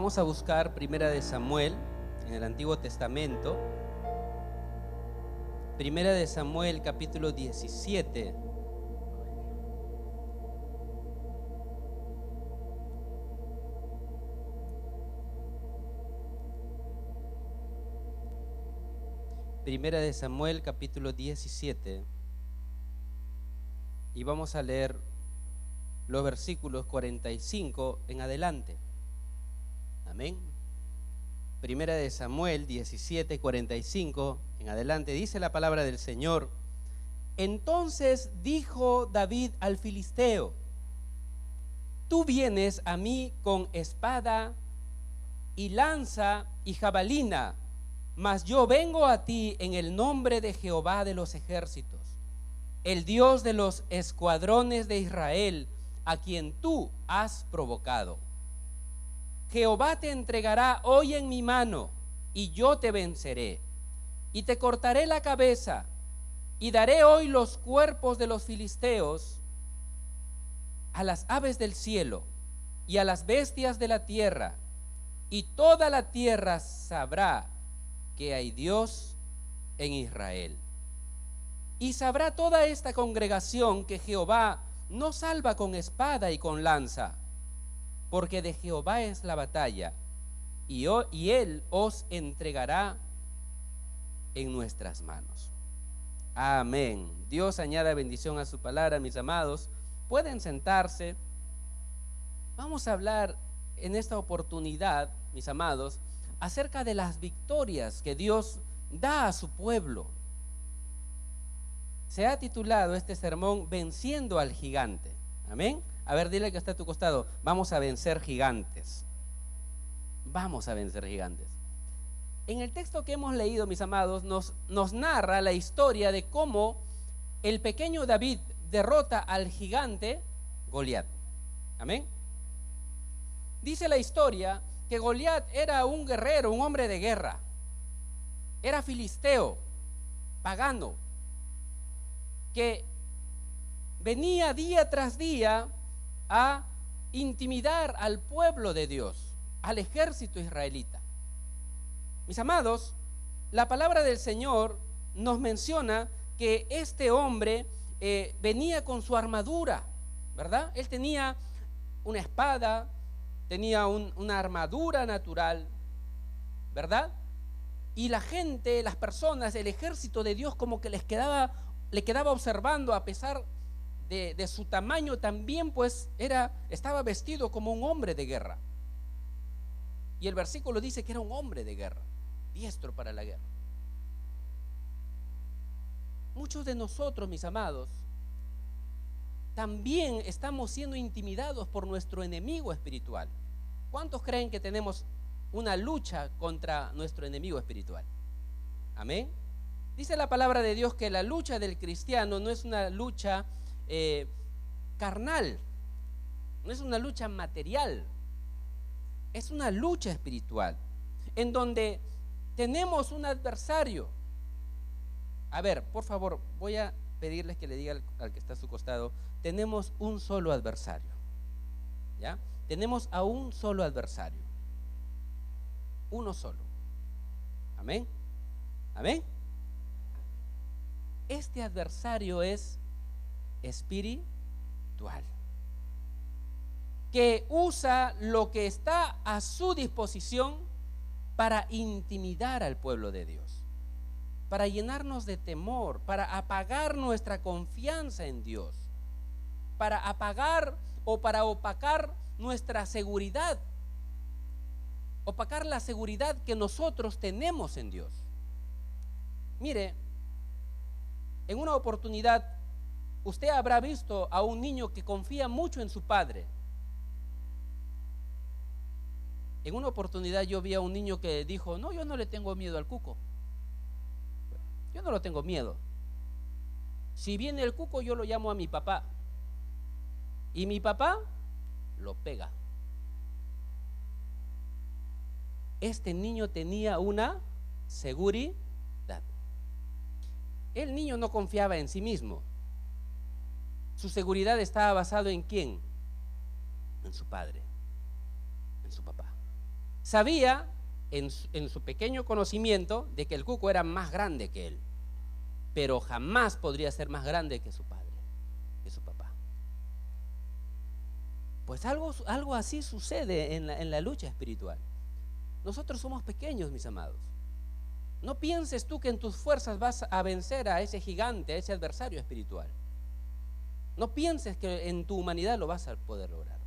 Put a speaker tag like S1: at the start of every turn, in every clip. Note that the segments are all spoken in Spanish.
S1: Vamos a buscar Primera de Samuel en el Antiguo Testamento. Primera de Samuel, capítulo 17. Primera de Samuel, capítulo 17. Y vamos a leer los versículos 45 en adelante. Amén. Primera de Samuel 17, 45 en adelante, dice la palabra del Señor: Entonces dijo David al filisteo: Tú vienes a mí con espada y lanza y jabalina, mas yo vengo a ti en el nombre de Jehová de los ejércitos, el Dios de los escuadrones de Israel, a quien tú has provocado. Jehová te entregará hoy en mi mano, y yo te venceré, y te cortaré la cabeza, y daré hoy los cuerpos de los filisteos a las aves del cielo y a las bestias de la tierra, y toda la tierra sabrá que hay Dios en Israel. Y sabrá toda esta congregación que Jehová no salva con espada y con lanza, porque de Jehová es la batalla, y Él os entregará en nuestras manos. Amén. Dios añada bendición a su palabra, mis amados. Pueden sentarse. Vamos a hablar en esta oportunidad, mis amados, acerca de las victorias que Dios da a su pueblo. Se ha titulado este sermón Venciendo al Gigante. Amén. A ver, dile que está a tu costado: vamos a vencer gigantes. Vamos a vencer gigantes. En el texto que hemos leído, mis amados, nos narra la historia de cómo el pequeño David derrota al gigante Goliat. Amén. Dice la historia que Goliat era un guerrero, un hombre de guerra. Era filisteo, pagano, que venía día tras día a intimidar al pueblo de Dios, al ejército israelita. Mis amados, la palabra del Señor nos menciona que este hombre venía con su armadura, ¿verdad? Él tenía una espada, tenía una armadura natural, ¿verdad? Y la gente, las personas, el ejército de Dios, como que le quedaba observando, a pesar de su tamaño, también pues estaba vestido como un hombre de guerra. Y el versículo dice que era un hombre de guerra, diestro para la guerra. Muchos de nosotros, mis amados, también estamos siendo intimidados por nuestro enemigo espiritual. ¿Cuántos creen que tenemos una lucha contra nuestro enemigo espiritual? Amén. Dice la palabra de Dios que la lucha del cristiano no es una lucha carnal, no es una lucha material, es una lucha espiritual, en donde tenemos un adversario. A ver, por favor, voy a pedirles que le diga al que está a su costado: tenemos un solo adversario. ¿Ya? Tenemos a un solo adversario. Uno solo. Amén. Amén. Este adversario es espiritual, que usa lo que está a su disposición para intimidar al pueblo de Dios, para llenarnos de temor, para apagar nuestra confianza en Dios, para apagar o para opacar nuestra seguridad, opacar la seguridad que nosotros tenemos en Dios. Mire, en una oportunidad usted habrá visto a un niño que confía mucho en su padre. En una oportunidad yo vi a un niño que dijo: no, yo no le tengo miedo al cuco. Yo no lo tengo miedo. Si viene el cuco, yo lo llamo a mi papá, y mi papá lo pega. Este niño tenía una seguridad. El niño no confiaba en sí mismo. Su seguridad estaba basada en ¿quién? En su padre, en su papá. Sabía en su pequeño conocimiento de que el cuco era más grande que él, pero jamás podría ser más grande que su padre, que su papá. Pues algo así sucede en la lucha espiritual. Nosotros somos pequeños, mis amados. No pienses tú que en tus fuerzas vas a vencer a ese gigante, a ese adversario espiritual. No pienses que en tu humanidad lo vas a poder lograr.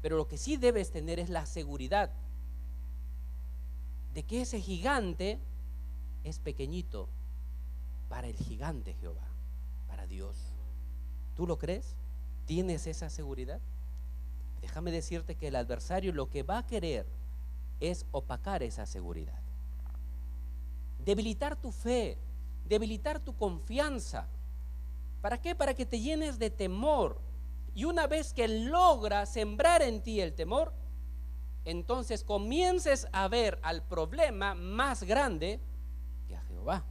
S1: Pero lo que sí debes tener es la seguridad de que ese gigante es pequeñito para el gigante Jehová, para Dios. ¿Tú lo crees? ¿Tienes esa seguridad? Déjame decirte que el adversario lo que va a querer es opacar esa seguridad, debilitar tu fe, debilitar tu confianza. ¿Para qué? Para que te llenes de temor. Y una vez que logra sembrar en ti el temor, entonces comiences a ver al problema más grande que a Jehová.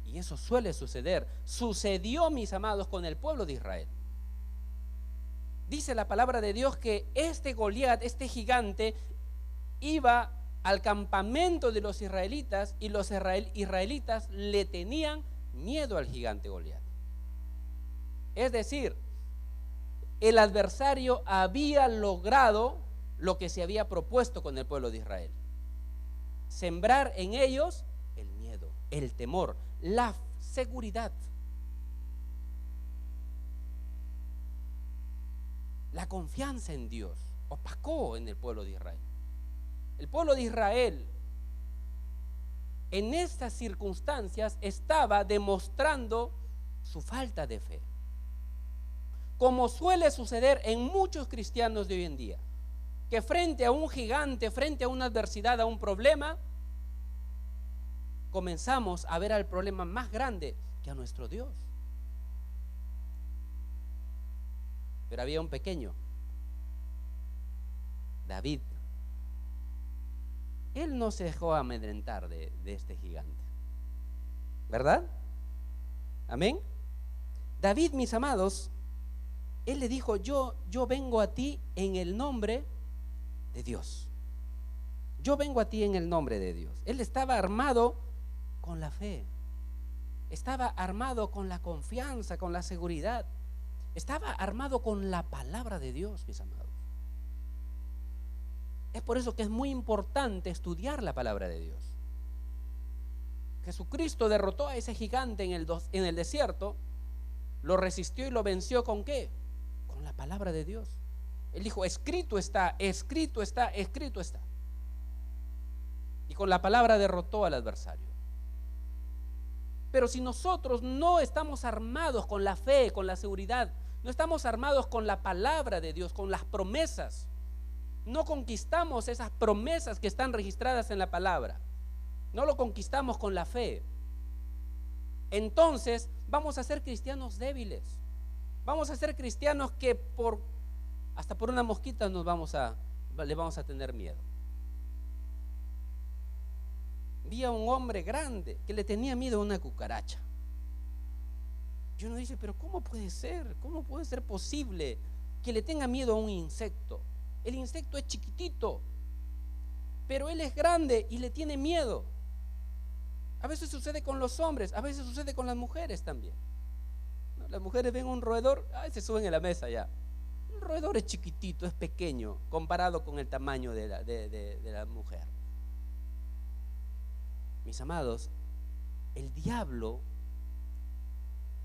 S1: Y eso suele suceder. Sucedió, mis amados, con el pueblo de Israel. Dice la palabra de Dios que este Goliat, este gigante, iba al campamento de los israelitas y los israelitas le tenían miedo al gigante Goliat. Es decir, el adversario había logrado lo que se había propuesto con el pueblo de Israel: sembrar en ellos el miedo, el temor, la seguridad, la confianza en Dios. Opacó en el pueblo de Israel. El pueblo de Israel en estas circunstancias estaba demostrando su falta de fe, como suele suceder en muchos cristianos de hoy en día, que frente a un gigante, frente a una adversidad, a un problema, comenzamos a ver al problema más grande que a nuestro Dios. Pero había un pequeño, David. Él no se dejó amedrentar de este gigante, ¿verdad? Amén. David, mis amados, él le dijo: yo vengo a ti en el nombre de Dios. Yo vengo a ti en el nombre de Dios. Él estaba armado con la fe, estaba armado con la confianza, con la seguridad, estaba armado con la palabra de Dios, mis amados. Es por eso que es muy importante estudiar la palabra de Dios. Jesucristo derrotó a ese gigante en el desierto, lo resistió y lo venció ¿con qué? Con la palabra de Dios. Él dijo: escrito está, escrito está, escrito está. Y con la palabra derrotó al adversario. Pero si nosotros no estamos armados con la fe, con la seguridad, no estamos armados con la palabra de Dios, con las promesas, no conquistamos esas promesas que están registradas en la palabra, no lo conquistamos con la fe, entonces vamos a ser cristianos débiles. Vamos a ser cristianos que hasta por una mosquita le vamos a tener miedo. Vi a un hombre grande que le tenía miedo a una cucaracha. Y uno dice: pero ¿cómo puede ser? ¿Cómo puede ser posible que le tenga miedo a un insecto? El insecto es chiquitito, pero él es grande y le tiene miedo. A veces sucede con los hombres, a veces sucede con las mujeres también. Las mujeres ven un roedor, se suben a la mesa ya. Un roedor es chiquitito, es pequeño comparado con el tamaño de la mujer. Mis amados, el diablo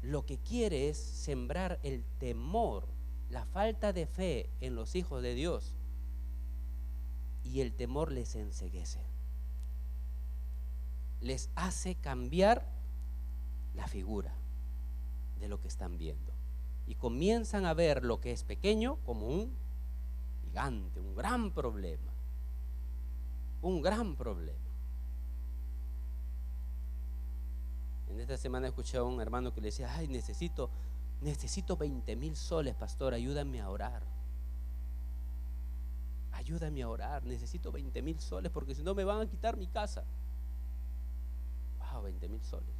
S1: lo que quiere es sembrar el temor, la falta de fe en los hijos de Dios, y el temor les enceguece, les hace cambiar la figura de lo que están viendo y comienzan a ver lo que es pequeño como un gigante, un gran problema, un gran problema. En esta semana escuché a un hermano que le decía: ay, necesito 20,000 soles, pastor, ayúdame a orar. Ayúdame a orar, necesito 20,000 soles porque si no me van a quitar mi casa. Wow, 20,000 soles.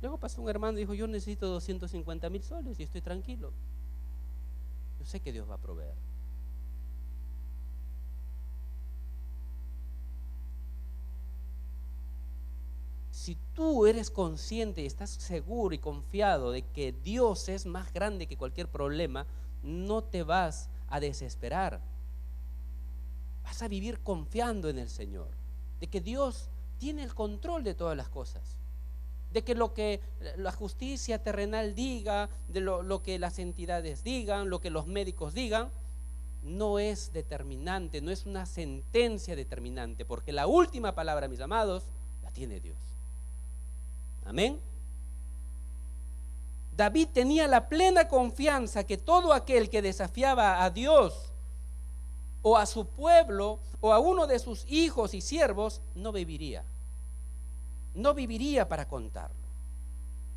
S1: Luego pasó un hermano y dijo: yo necesito 250,000 soles y estoy tranquilo. yo sé que Dios va a proveer. Si tú eres consciente y estás seguro y confiado de que Dios es más grande que cualquier problema, no te vas a desesperar. Vas a vivir confiando en el Señor, de que Dios tiene el control de todas las cosas, de que lo que la justicia terrenal diga, de lo que las entidades digan, lo que los médicos digan, no es determinante, no es una sentencia determinante, porque la última palabra, mis amados, la tiene Dios. Amén. David tenía la plena confianza que todo aquel que desafiaba a Dios o a su pueblo o a uno de sus hijos y siervos no viviría para contarlo.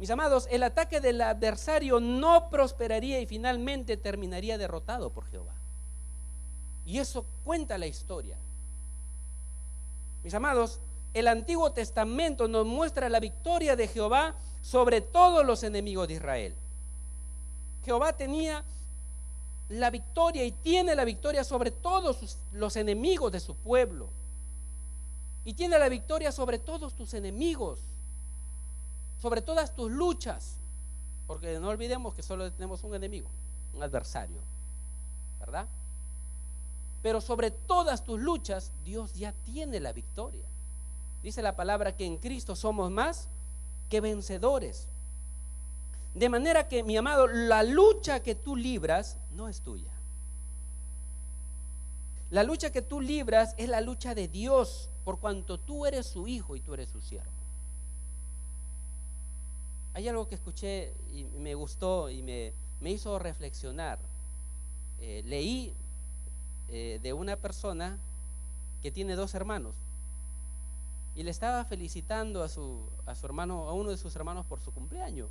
S1: Mis amados, el ataque del adversario no prosperaría y finalmente terminaría derrotado por Jehová. Y eso cuenta la historia. Mis amados, el Antiguo Testamento nos muestra la victoria de Jehová sobre todos los enemigos de Israel. Jehová tenía la victoria y tiene la victoria sobre todos los enemigos de su pueblo. Y tiene la victoria sobre todos tus enemigos, sobre todas tus luchas. Porque no olvidemos que solo tenemos un enemigo, un adversario, ¿verdad? Pero sobre todas tus luchas, Dios ya tiene la victoria. Dice la palabra que en Cristo somos más que vencedores. De manera que, mi amado, la lucha que tú libras no es tuya. La lucha que tú libras es la lucha de Dios, por cuanto tú eres su hijo y tú eres su siervo. Hay algo que escuché y me gustó y me hizo reflexionar. Leí de una persona que tiene 2 hermanos. Y le estaba felicitando a su hermano, a uno de sus hermanos por su cumpleaños.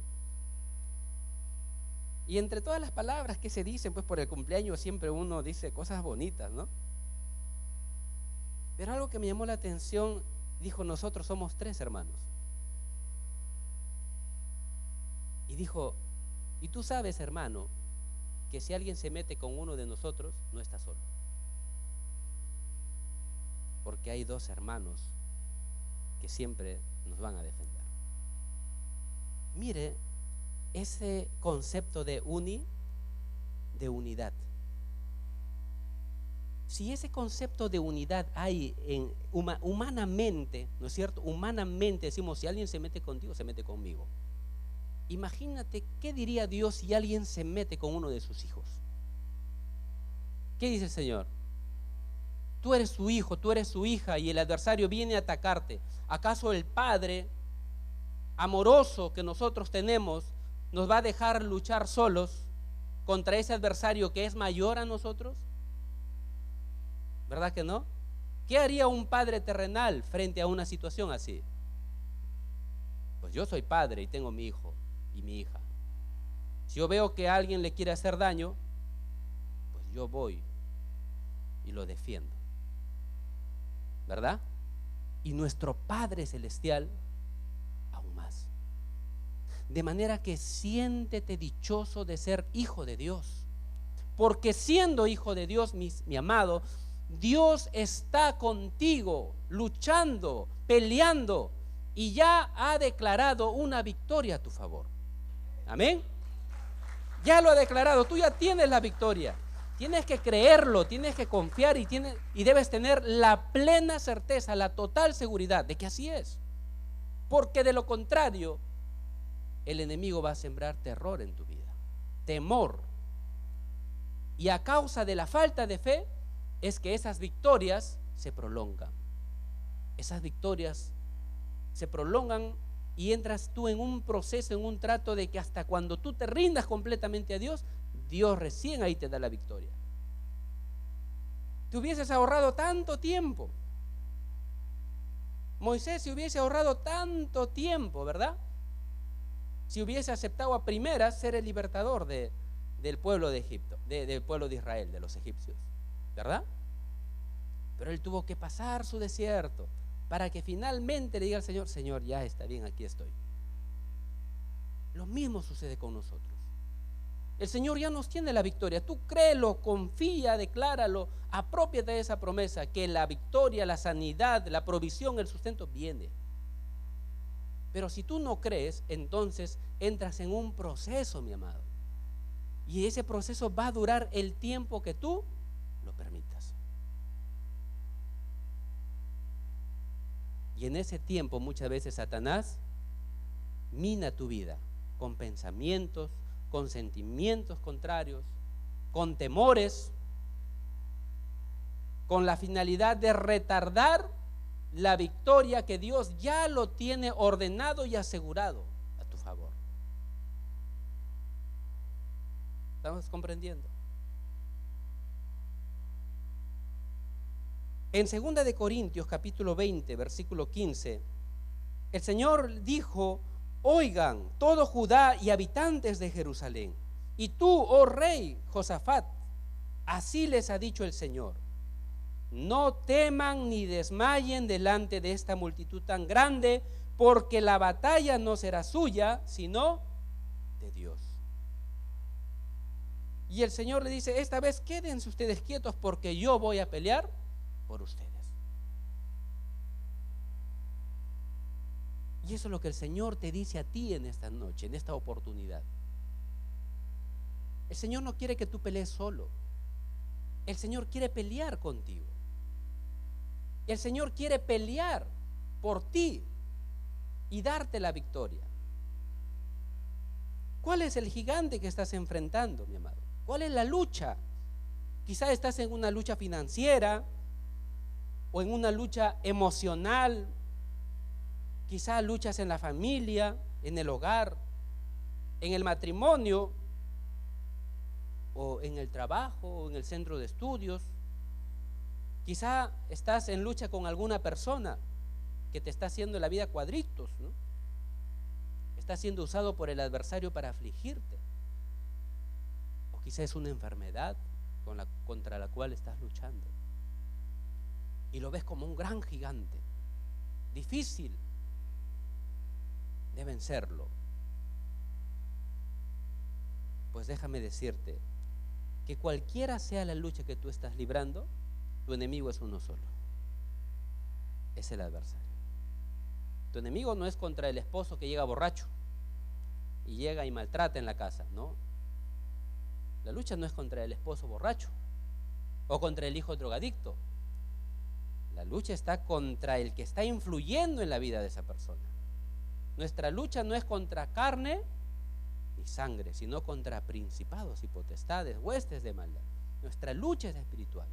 S1: Y entre todas las palabras que se dicen, pues por el cumpleaños siempre uno dice cosas bonitas, ¿no? Pero algo que me llamó la atención, dijo: nosotros somos 3 hermanos. Y dijo: y tú sabes, hermano, que si alguien se mete con uno de nosotros, no está solo. Porque hay 2 hermanos que siempre nos van a defender. Mire ese concepto de unidad. Si ese concepto de unidad hay humanamente, ¿no es cierto? Humanamente decimos: si alguien se mete contigo, se mete conmigo. Imagínate qué diría Dios si alguien se mete con uno de sus hijos. ¿Qué dice el Señor? Tú eres su hijo, tú eres su hija y el adversario viene a atacarte. ¿Acaso el Padre amoroso que nosotros tenemos nos va a dejar luchar solos contra ese adversario que es mayor a nosotros? ¿Verdad que no? ¿Qué haría un padre terrenal frente a una situación así? Pues yo soy padre y tengo mi hijo y mi hija. Si yo veo que a alguien le quiere hacer daño, pues yo voy y lo defiendo, ¿verdad? Y nuestro Padre Celestial aún más. De manera que siéntete dichoso de ser hijo de Dios, porque siendo hijo de Dios, mi amado, Dios está contigo, luchando, peleando, y ya ha declarado una victoria a tu favor. Amén. Ya lo ha declarado, tú ya tienes la victoria. Tienes que creerlo, tienes que confiar y debes tener la plena certeza, la total seguridad de que así es. Porque de lo contrario, el enemigo va a sembrar terror en tu vida, temor. Y a causa de la falta de fe es que esas victorias se prolongan. Esas victorias se prolongan y entras tú en un proceso, en un trato de que hasta cuando tú te rindas completamente a Dios, Dios recién ahí te da la victoria. Te hubieses ahorrado tanto tiempo. Moisés se hubiese ahorrado tanto tiempo, ¿verdad? Si hubiese aceptado a primeras ser el libertador del pueblo de Egipto, del pueblo de Israel, de los egipcios, ¿verdad? Pero él tuvo que pasar su desierto para que finalmente le diga al Señor: Señor, ya está bien, aquí estoy. Lo mismo sucede con nosotros. El Señor ya nos tiene la victoria. Tú créelo, confía, decláralo, aprópiate de esa promesa, que la victoria, la sanidad, la provisión, el sustento viene. Pero si tú no crees, entonces entras en un proceso, mi amado. Y ese proceso va a durar el tiempo que tú lo permitas. Y en ese tiempo muchas veces Satanás mina tu vida con pensamientos, con sentimientos contrarios, con temores, con la finalidad de retardar la victoria que Dios ya lo tiene ordenado y asegurado a tu favor. ¿Estamos comprendiendo? En 2 de Corintios capítulo 20 versículo 15, el Señor dijo: oigan todo Judá y habitantes de Jerusalén, y tú, oh rey Josafat, así les ha dicho el Señor: no teman ni desmayen delante de esta multitud tan grande, porque la batalla no será suya, sino de Dios. Y el Señor le dice: esta vez quédense ustedes quietos, porque yo voy a pelear por ustedes. Y eso es lo que el Señor te dice a ti en esta noche, en esta oportunidad. El Señor no quiere que tú pelees solo. El Señor quiere pelear contigo. El Señor quiere pelear por ti y darte la victoria. ¿Cuál es el gigante que estás enfrentando, mi amado? ¿Cuál es la lucha? Quizás estás en una lucha financiera o en una lucha emocional. Quizás luchas en la familia, en el hogar, en el matrimonio, o en el trabajo, o en el centro de estudios. Quizás estás en lucha con alguna persona que te está haciendo la vida cuadritos, ¿no? Está siendo usado por el adversario para afligirte. O quizás es una enfermedad contra la cual estás luchando. Y lo ves como un gran gigante, difícil de vencerlo. Pues déjame decirte que cualquiera sea la lucha que tú estás librando, tu enemigo es uno solo: es el adversario. Tu enemigo no es contra el esposo que llega borracho y llega y maltrata en la casa, no. La lucha no es contra el esposo borracho o contra el hijo drogadicto. La lucha está contra el que está influyendo en la vida de esa persona. Nuestra lucha no es contra carne ni sangre, sino contra principados y potestades, huestes de maldad. Nuestra lucha es espiritual.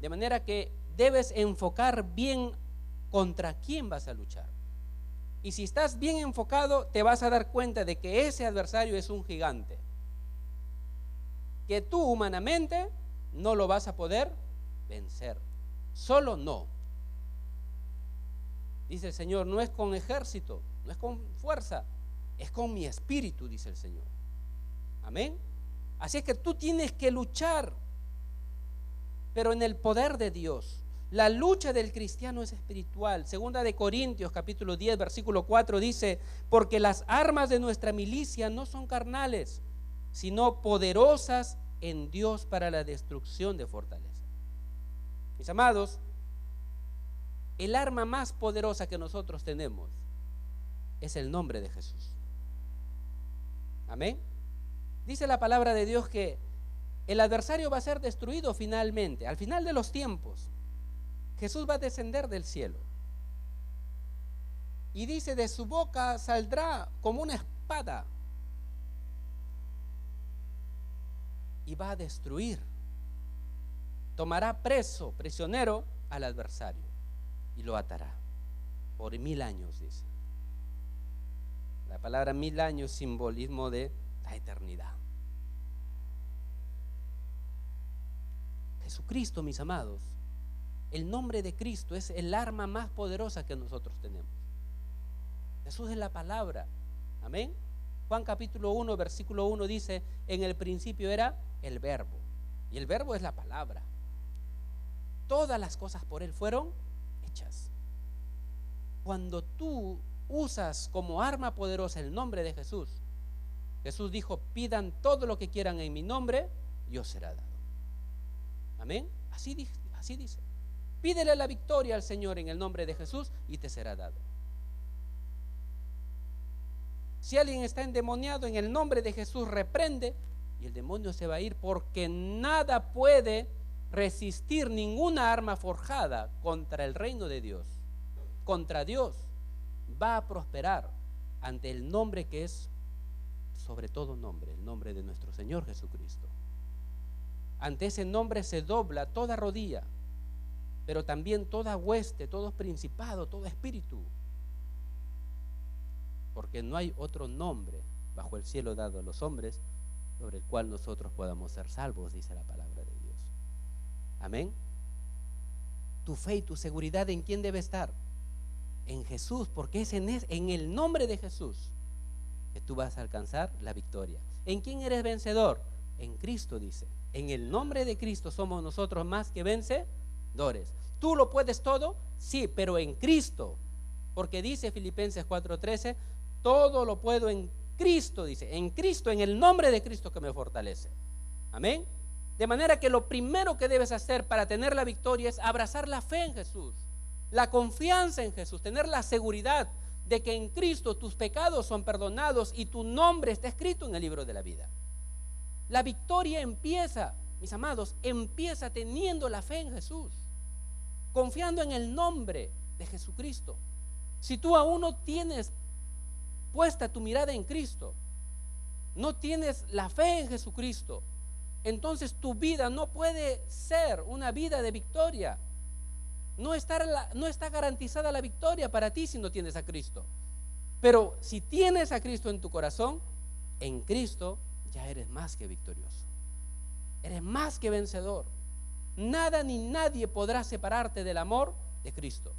S1: De manera que debes enfocar bien contra quién vas a luchar. Y si estás bien enfocado, te vas a dar cuenta de que ese adversario es un gigante, que tú humanamente no lo vas a poder vencer. Solo no. Dice el Señor: no es con ejército, no es con fuerza, es con mi espíritu, dice el Señor. Amén. Así es que tú tienes que luchar, pero en el poder de Dios. La lucha del cristiano es espiritual. 2 de Corintios capítulo 10 versículo 4 dice: porque las armas de nuestra milicia no son carnales, sino poderosas en Dios para la destrucción de fortalezas. Mis amados, el arma más poderosa que nosotros tenemos es el nombre de Jesús. Amén. Dice la palabra de Dios que el adversario va a ser destruido finalmente. Al final de los tiempos, Jesús va a descender del cielo. Y dice: de su boca saldrá como una espada y va a destruir. Tomará prisionero al adversario y lo atará por 1000 años, dice. La palabra 1000 años, simbolismo de la eternidad. Jesucristo, mis amados, el nombre de Cristo es el arma más poderosa que nosotros tenemos. Jesús es la palabra. Amén. Juan capítulo 1 versículo 1 dice: en el principio era el verbo, y el verbo es la palabra. Todas las cosas por él fueron hechas. Cuando tú usas como arma poderosa el nombre de Jesús, Jesús dijo, pidan todo lo que quieran en mi nombre y os será dado. Amén. Así dice. Pídele la victoria al Señor en el nombre de Jesús y te será dado. Si alguien está endemoniado, en el nombre de Jesús reprende y el demonio se va a ir, porque nada puede resistir ninguna arma forjada contra el reino de Dios, contra Dios. Va a prosperar ante el nombre que es sobre todo nombre, el nombre de nuestro Señor Jesucristo. Ante ese nombre se dobla toda rodilla, pero también toda hueste, todo principado, todo espíritu, porque no hay otro nombre bajo el cielo dado a los hombres sobre el cual nosotros podamos ser salvos, dice la palabra de Dios. Amén. Tu fe y tu seguridad, ¿en quién debe estar? En Jesús, porque es en el nombre de Jesús que tú vas a alcanzar la victoria. ¿En quién eres vencedor? En Cristo, dice. En el nombre de Cristo somos nosotros más que vencedores. ¿Tú lo puedes todo? Sí, pero en Cristo, porque dice Filipenses 4:13, todo lo puedo en Cristo, dice, en Cristo, en el nombre de Cristo que me fortalece. Amén. De manera que lo primero que debes hacer para tener la victoria es abrazar la fe en Jesús, la confianza en Jesús, tener la seguridad de que en Cristo tus pecados son perdonados y tu nombre está escrito en el libro de la vida. La victoria empieza, mis amados, empieza teniendo la fe en Jesús, confiando en el nombre de Jesucristo. Si tú aún no tienes puesta tu mirada en Cristo, no tienes la fe en Jesucristo, entonces tu vida no puede ser una vida de victoria. No está garantizada la victoria para ti si no tienes a Cristo. Pero si tienes a Cristo en tu corazón, en Cristo ya eres más que victorioso. Eres más que vencedor. Nada ni nadie podrá separarte del amor de Cristo.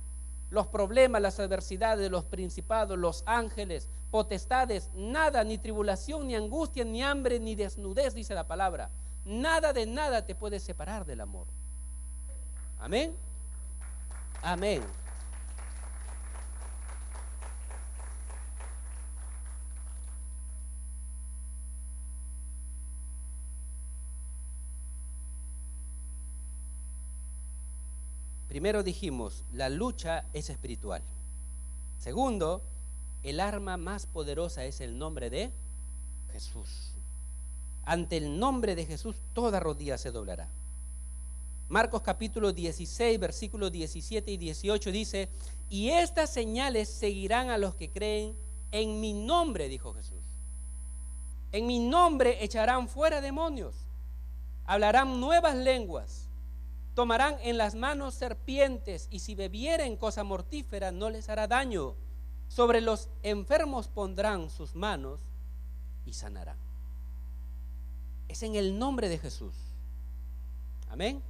S1: Los problemas, las adversidades, los principados, los ángeles, potestades, nada, ni tribulación, ni angustia, ni hambre, ni desnudez, dice la palabra. Nada de nada te puede separar del amor. Amén. Amén. Primero dijimos, la lucha es espiritual. Segundo, el arma más poderosa es el nombre de Jesús. Ante el nombre de Jesús toda rodilla se doblará. Marcos capítulo 16, versículos 17 y 18 dice, y estas señales seguirán a los que creen en mi nombre, dijo Jesús. En mi nombre echarán fuera demonios, hablarán nuevas lenguas, tomarán en las manos serpientes, y si bebieren cosa mortífera no les hará daño. Sobre los enfermos pondrán sus manos y sanarán. Es en el nombre de Jesús. Amén.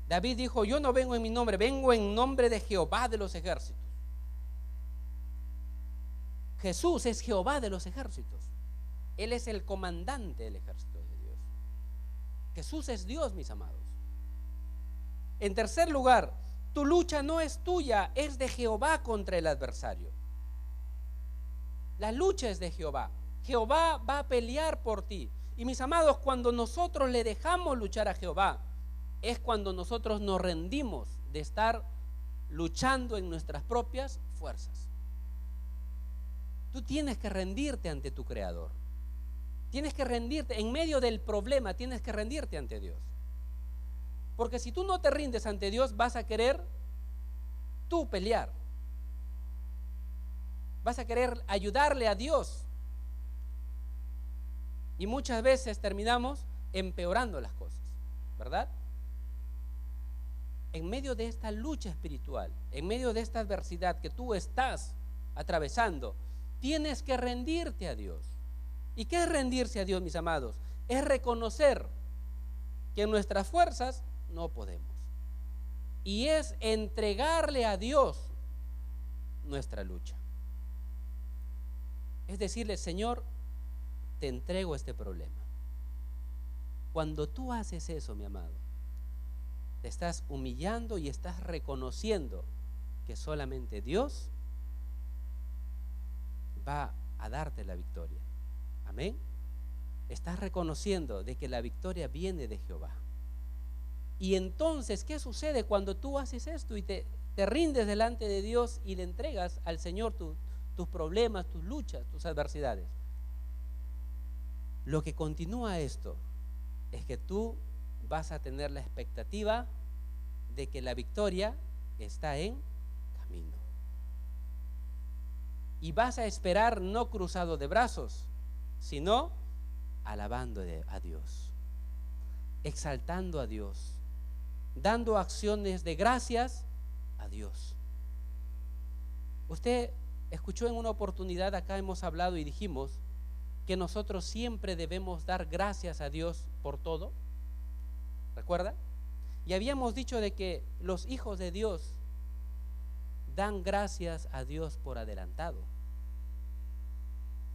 S1: David dijo, yo no vengo en mi nombre, vengo en nombre de Jehová de los ejércitos. Jesús es Jehová de los ejércitos. Él es el comandante del ejército de Dios. Jesús es Dios, mis amados. En tercer lugar, tu lucha no es tuya, es de Jehová contra el adversario. La lucha es de Jehová. Jehová va a pelear por ti. Y mis amados, cuando nosotros le dejamos luchar a Jehová, es cuando nosotros nos rendimos de estar luchando en nuestras propias fuerzas. Tú tienes que rendirte ante tu Creador. Tienes que rendirte en medio del problema, tienes que rendirte ante Dios. Porque si tú no te rindes ante Dios, vas a querer tú pelear. Vas a querer ayudarle a Dios. Y muchas veces terminamos empeorando las cosas, ¿verdad? En medio de esta lucha espiritual, en medio de esta adversidad que tú estás atravesando, tienes que rendirte a Dios. ¿Y qué es rendirse a Dios, mis amados? Es reconocer que en nuestras fuerzas no podemos. Y es entregarle a Dios nuestra lucha. Es decirle, Señor, te entrego este problema. Cuando tú haces eso, mi amado, te estás humillando y estás reconociendo que solamente Dios va a darte la victoria. Amén. Estás reconociendo de que la victoria viene de Jehová. Y entonces, ¿qué sucede cuando tú haces esto y te rindes delante de Dios y le entregas al Señor tus problemas, tus luchas, tus adversidades? Lo que continúa esto es que tú vas a tener la expectativa de que la victoria está en camino. Y vas a esperar no cruzado de brazos, sino alabando a Dios, exaltando a Dios, dando acciones de gracias a Dios. Usted escuchó en una oportunidad, acá hemos hablado y dijimos que nosotros siempre debemos dar gracias a Dios por todo. ¿Recuerda? Y habíamos dicho de que los hijos de Dios dan gracias a Dios por adelantado.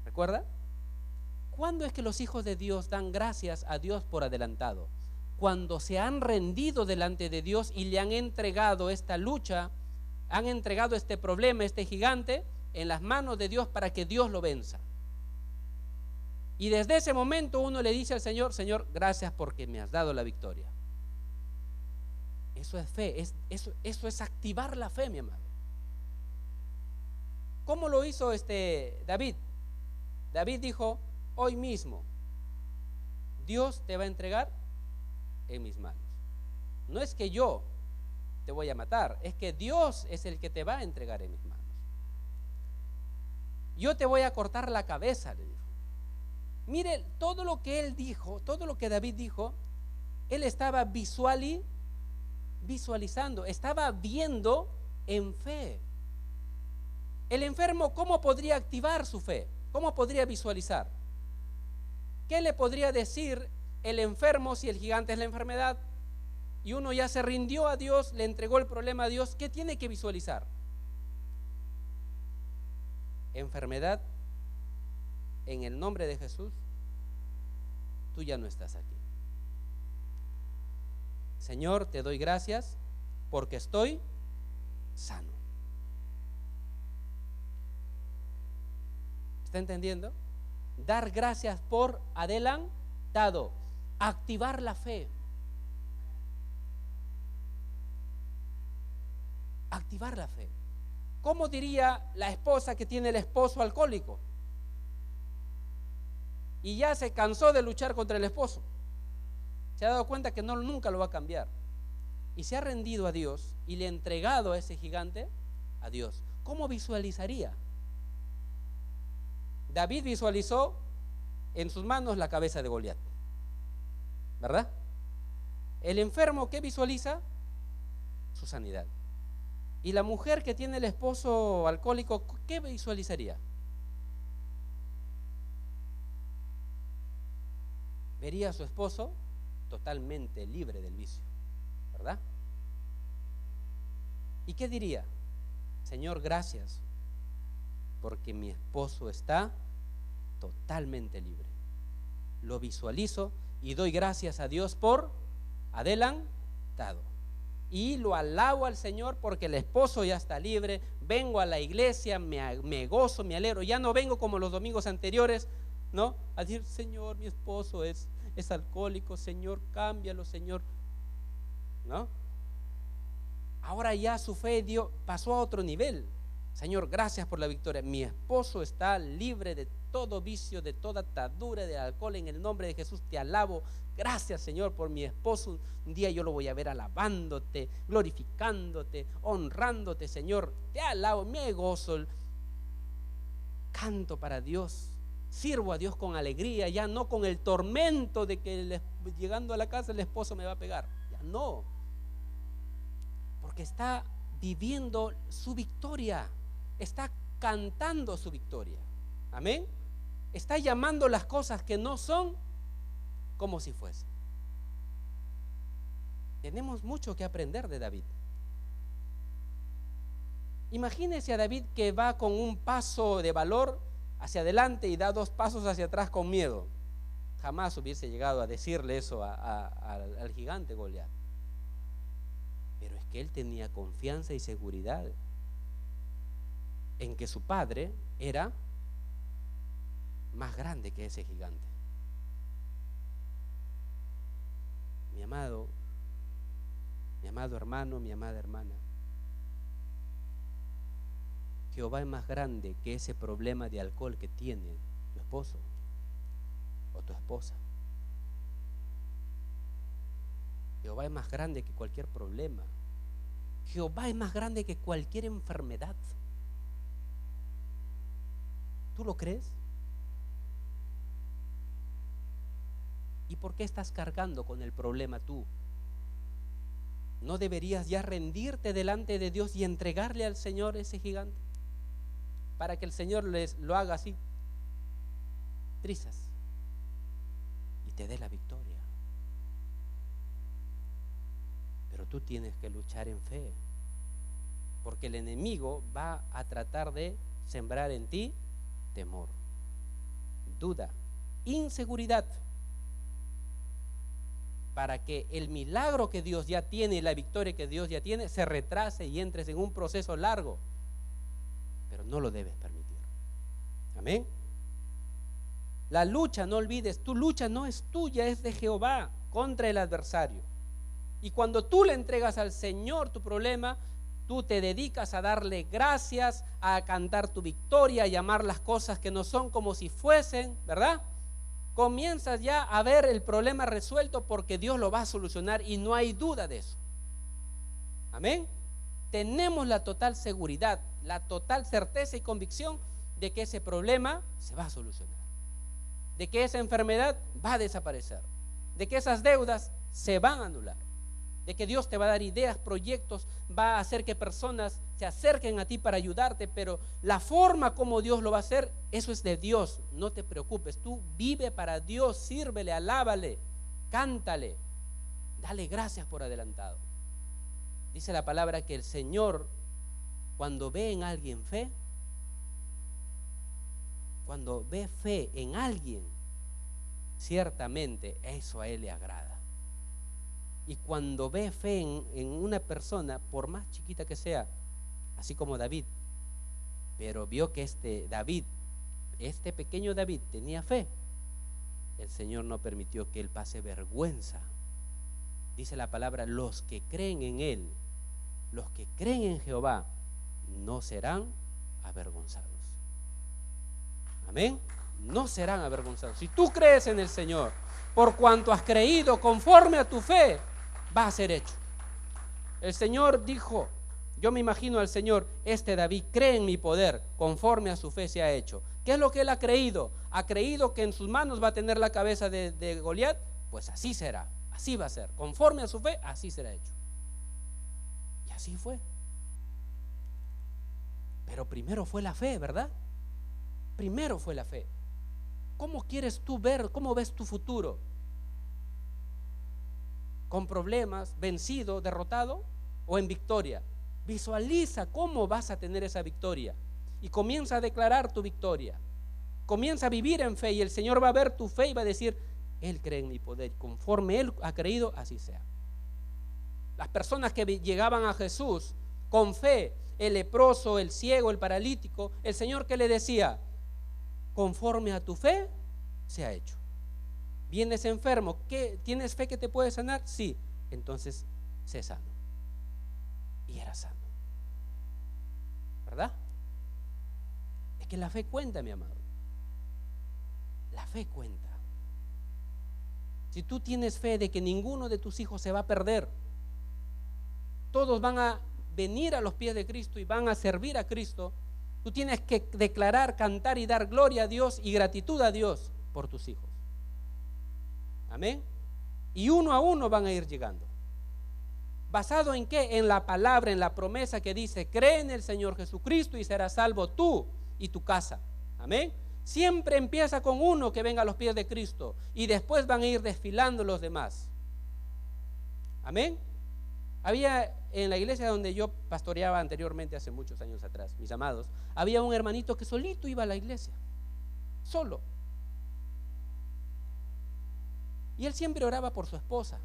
S1: ¿Recuerda? ¿Cuándo es que los hijos de Dios dan gracias a Dios por adelantado? Cuando se han rendido delante de Dios y le han entregado esta lucha, han entregado este problema, este gigante, en las manos de Dios para que Dios lo venza. Y desde ese momento uno le dice al Señor: Señor, gracias porque me has dado la victoria. Eso es fe, eso es activar la fe, mi amado. ¿Cómo lo hizo David? David dijo: hoy mismo Dios te va a entregar en mis manos. No es que yo te voy a matar, es que Dios es el que te va a entregar en mis manos. Yo te voy a cortar la cabeza, le dijo. Mire, todo lo que él dijo, todo lo que David dijo, él estaba visualizando, estaba viendo en fe. El enfermo, ¿cómo podría activar su fe? ¿Cómo podría visualizar? ¿Qué le podría decir el enfermo si el gigante es la enfermedad y uno ya se rindió a Dios, le entregó el problema a Dios? ¿Qué tiene que visualizar? Enfermedad, en el nombre de Jesús, tú ya no estás aquí. Señor, te doy gracias porque estoy sano. ¿Está entendiendo? Dar gracias por adelantado, activar la fe. Activar la fe. ¿Cómo diría la esposa que tiene el esposo alcohólico y ya se cansó de luchar contra el esposo? Se ha dado cuenta que nunca lo va a cambiar y se ha rendido a Dios y le ha entregado a ese gigante a Dios. ¿Cómo visualizaría? David visualizó en sus manos la cabeza de Goliat, ¿verdad? El enfermo, ¿qué visualiza? Su sanidad. Y la mujer que tiene el esposo alcohólico, ¿qué visualizaría? Vería a su esposo totalmente libre del vicio, ¿verdad? ¿Y qué diría? Señor, gracias porque mi esposo está totalmente libre. Lo visualizo y doy gracias a Dios por adelantado. Y lo alabo al Señor porque el esposo ya está libre. Vengo a la iglesia, me gozo, me alegro. Ya no vengo como los domingos anteriores, ¿no? A decir: Señor, mi esposo es alcohólico, Señor, cámbialo, Señor, ¿no? Ahora ya su fe pasó a otro nivel. Señor, gracias por la victoria. Mi esposo está libre de todo vicio, de toda atadura de alcohol. En el nombre de Jesús te alabo. Gracias, Señor, por mi esposo. Un día yo lo voy a ver alabándote, glorificándote, honrándote, Señor. Te alabo, me gozo. Canto para Dios. Sirvo a Dios con alegría, ya no con el tormento de que llegando a la casa el esposo me va a pegar. Ya no. Porque está viviendo su victoria. Está cantando su victoria. Amén. Está llamando las cosas que no son como si fuesen. Tenemos mucho que aprender de David. Imagínese a David que va con un paso de valor hacia adelante y da 2 pasos hacia atrás con miedo. Jamás hubiese llegado a decirle eso al gigante Goliat. Pero es que él tenía confianza y seguridad en que su padre era más grande que ese gigante. Mi amado hermano, mi amada hermana, Jehová es más grande que ese problema de alcohol que tiene tu esposo o tu esposa. Jehová es más grande que cualquier problema. Jehová es más grande que cualquier enfermedad. ¿Tú lo crees? ¿Y por qué estás cargando con el problema tú? ¿No deberías ya rendirte delante de Dios y entregarle al Señor ese gigante? Para que el Señor lo haga así, trizas, y te dé la victoria. Pero tú tienes que luchar en fe, porque el enemigo va a tratar de sembrar en ti temor, duda, inseguridad, para que el milagro que Dios ya tiene y la victoria que Dios ya tiene se retrase y entres en un proceso largo. Pero no lo debes permitir. Amén. La lucha, no olvides, tu lucha no es tuya, es de Jehová contra el adversario. Y cuando tú le entregas al Señor tu problema, tú te dedicas a darle gracias, a cantar tu victoria, a llamar las cosas que no son como si fuesen, ¿verdad? Comienzas ya a ver el problema resuelto, porque Dios lo va a solucionar y no hay duda de eso. Amén. Tenemos la total seguridad, la total certeza y convicción de que ese problema se va a solucionar, de que esa enfermedad va a desaparecer, de que esas deudas se van a anular, de que Dios te va a dar ideas, proyectos, va a hacer que personas se acerquen a ti para ayudarte, pero la forma como Dios lo va a hacer, eso es de Dios. No te preocupes, tú vive para Dios, sírvele, alábale, cántale, dale gracias por adelantado. Dice la palabra que el Señor, cuando ve en alguien fe, cuando ve fe en alguien, ciertamente eso a Él le agrada. Y cuando ve fe en una persona, por más chiquita que sea, así como David, pero vio que este pequeño David tenía fe, el Señor no permitió que él pase vergüenza. Dice la palabra, los que creen en Él, los que creen en Jehová, no serán avergonzados. Amén. No serán avergonzados. Si tú crees en el Señor, por cuanto has creído conforme a tu fe, va a ser hecho. El Señor dijo, yo me imagino al Señor, este David cree en mi poder, conforme a su fe se ha hecho. ¿Qué es lo que él ha creído? Ha creído que en sus manos va a tener la cabeza de Goliat, pues así será, así va a ser, conforme a su fe, así será hecho. Y así fue. Pero primero fue la fe, ¿verdad? Primero fue la fe. ¿Cómo quieres tú ver, cómo ves tu futuro? ¿Con problemas, vencido, derrotado o en victoria? Visualiza cómo vas a tener esa victoria y comienza a declarar tu victoria. Comienza a vivir en fe y el Señor va a ver tu fe y va a decir, Él cree en mi poder, conforme Él ha creído, así sea. Las personas que llegaban a Jesús con fe, el leproso, el ciego, el paralítico, el Señor, ¿qué le decía? Conforme a tu fe se ha hecho. Vienes enfermo, ¿qué? ¿Tienes fe que te puede sanar? Sí, entonces sé sano. Y era sano, ¿verdad? Es que la fe cuenta, mi amado. La fe cuenta. Si tú tienes fe de que ninguno de tus hijos se va a perder, todos van a venir a los pies de Cristo y van a servir a Cristo, tú tienes que declarar, cantar y dar gloria a Dios y gratitud a Dios por tus hijos. Amén. Y uno a uno van a ir llegando. ¿Basado en qué? En la palabra, en la promesa que dice, cree en el Señor Jesucristo y serás salvo tú y tu casa. Amén. Siempre empieza con uno que venga a los pies de Cristo y después van a ir desfilando los demás. Amén. Había en la iglesia donde yo pastoreaba anteriormente, hace muchos años atrás, mis amados, había un hermanito que solito iba a la iglesia, solo. Y él siempre oraba por su esposa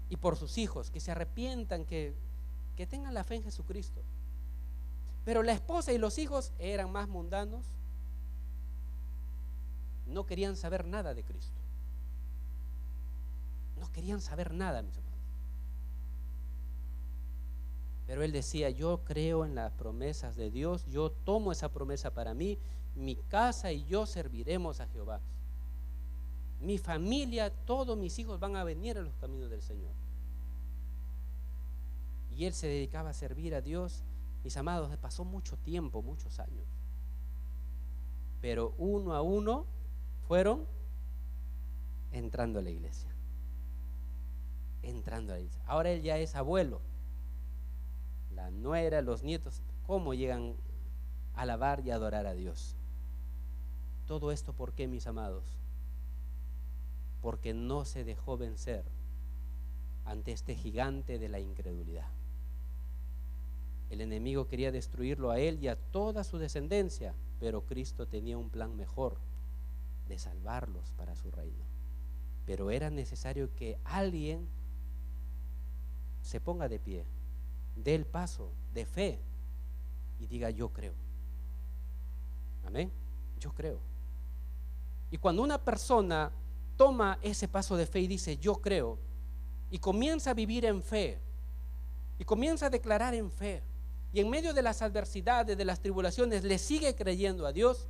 S1: y por sus hijos, que se arrepientan, que tengan la fe en Jesucristo. Pero la esposa y los hijos eran más mundanos, no querían saber nada de Cristo. No querían saber nada, mis hermanos. Pero él decía: yo creo en las promesas de Dios, yo tomo esa promesa para mí, mi casa y yo serviremos a Jehová. Mi familia, todos mis hijos van a venir a los caminos del Señor. Y él se dedicaba a servir a Dios. Mis amados, pasó mucho tiempo, muchos años. Pero uno a uno fueron entrando a la iglesia. Entrando a la iglesia. Ahora él ya es abuelo. La nuera, los nietos, ¿cómo llegan a alabar y adorar a Dios? Todo esto, ¿por qué, mis amados? Porque no se dejó vencer ante este gigante de la incredulidad. El enemigo quería destruirlo a él y a toda su descendencia, pero Cristo tenía un plan mejor de salvarlos para su reino. Pero era necesario que alguien se ponga de pie, dé el paso de fe y diga: yo creo. Amén. Yo creo. Y cuando una persona toma ese paso de fe y dice: yo creo, y comienza a vivir en fe, y comienza a declarar en fe, y en medio de las adversidades, de las tribulaciones, le sigue creyendo a Dios,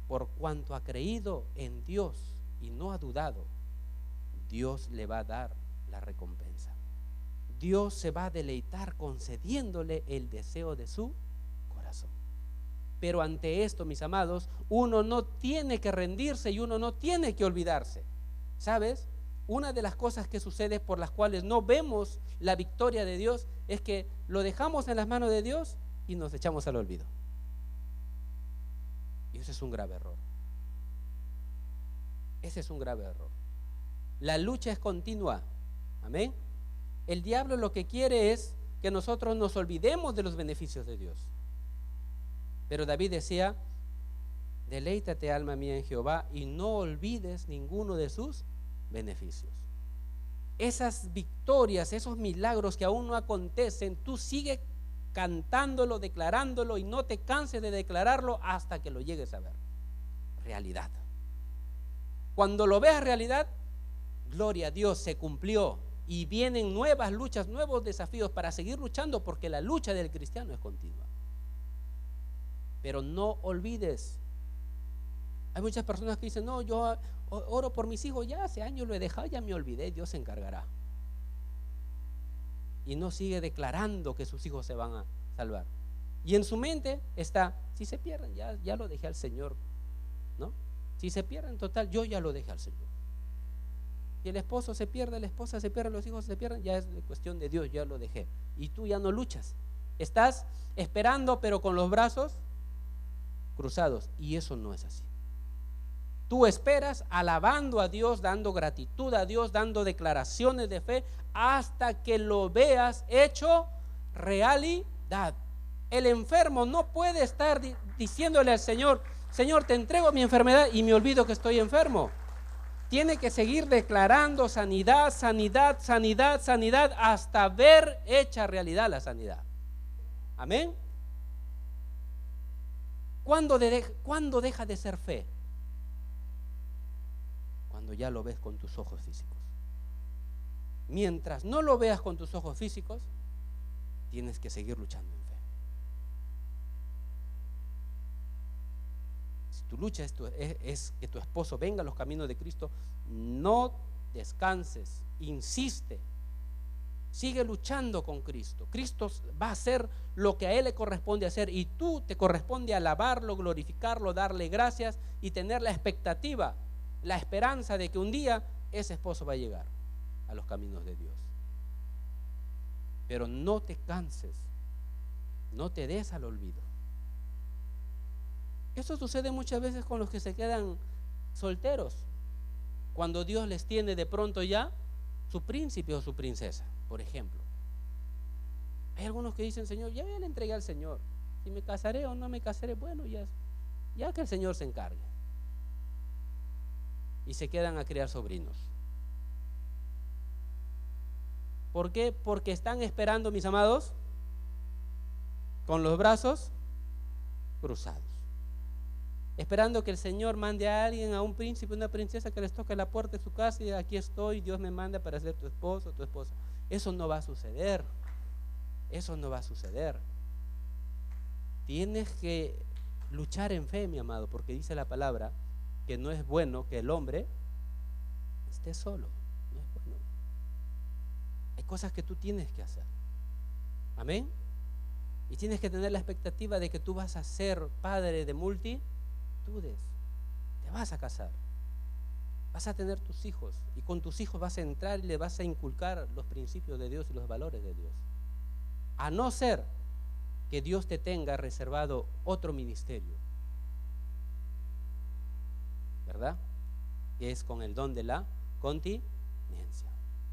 S1: por cuanto ha creído en Dios y no ha dudado, Dios le va a dar la recompensa. Dios se va a deleitar concediéndole el deseo de su corazón. Pero ante esto, mis amados, uno no tiene que rendirse y uno no tiene que olvidarse. ¿Sabes? Una de las cosas que sucede por las cuales no vemos la victoria de Dios es que lo dejamos en las manos de Dios y nos echamos al olvido. Y ese es un grave error. Ese es un grave error. La lucha es continua. Amén. El diablo lo que quiere es que nosotros nos olvidemos de los beneficios de Dios. Pero David decía: deleítate, alma mía, en Jehová, y no olvides ninguno de sus beneficios. Esas victorias, esos milagros que aún no acontecen, tú sigue cantándolo, declarándolo, y no te canses de declararlo hasta que lo llegues a ver realidad. Cuando lo veas realidad, gloria a Dios, se cumplió. Y vienen nuevas luchas, nuevos desafíos para seguir luchando, porque la lucha del cristiano es continua. Pero no olvides. Hay muchas personas que dicen: no, yo oro por mis hijos, ya hace años lo he dejado, ya me olvidé, Dios se encargará. Y no sigue declarando que sus hijos se van a salvar. Y en su mente está: si se pierden, ya lo dejé al Señor, ¿no? Si se pierden, total, yo ya lo dejé al Señor. Si el esposo se pierde, la esposa se pierde, los hijos se pierden, ya es cuestión de Dios, ya lo dejé. Y tú ya no luchas. Estás esperando, pero con los brazos cruzados. Y eso no es así. Tú esperas alabando a Dios, dando gratitud a Dios, dando declaraciones de fe, hasta que lo veas hecho realidad. El enfermo no puede estar diciéndole al Señor: Señor, te entrego mi enfermedad, y me olvido que estoy enfermo. Tiene que seguir declarando sanidad, sanidad, sanidad, sanidad, hasta ver hecha realidad la sanidad. Amén. ¿Cuándo deja de ser fe? Cuando ya lo ves con tus ojos físicos. Mientras no lo veas con tus ojos físicos, tienes que seguir luchando en fe. Tu lucha es que tu esposo venga a los caminos de Cristo. No descanses, insiste, sigue luchando con Cristo. Cristo va a hacer lo que a Él le corresponde hacer, y tú te corresponde alabarlo, glorificarlo, darle gracias y tener la expectativa, la esperanza de que un día ese esposo va a llegar a los caminos de Dios. Pero no te canses, no te des al olvido. Eso sucede muchas veces con los que se quedan solteros, cuando Dios les tiene de pronto ya su príncipe o su princesa, por ejemplo. Hay algunos que dicen: Señor, ya le entregué al Señor, si me casaré o no me casaré, bueno, ya que el Señor se encargue. Y se quedan a criar sobrinos. ¿Por qué? Porque están esperando, mis amados, con los brazos cruzados. esperando que el Señor mande a alguien, a un príncipe, una princesa, que les toque la puerta de su casa y aquí estoy, Dios me manda para ser tu esposo, tu esposa. Eso no va a suceder. Eso no va a suceder. Tienes que luchar en fe, mi amado, porque dice la palabra que no es bueno que el hombre esté solo. No es bueno. Hay cosas que tú tienes que hacer. Amén. Y tienes que tener la expectativa de que tú vas a ser padre de multitudes. Te vas a casar. Vas a tener tus hijos. Y con tus hijos vas a entrar y le vas a inculcar los principios de Dios y los valores de Dios. A no ser que Dios te tenga reservado otro ministerio, ¿verdad? Que es con el don de la continencia.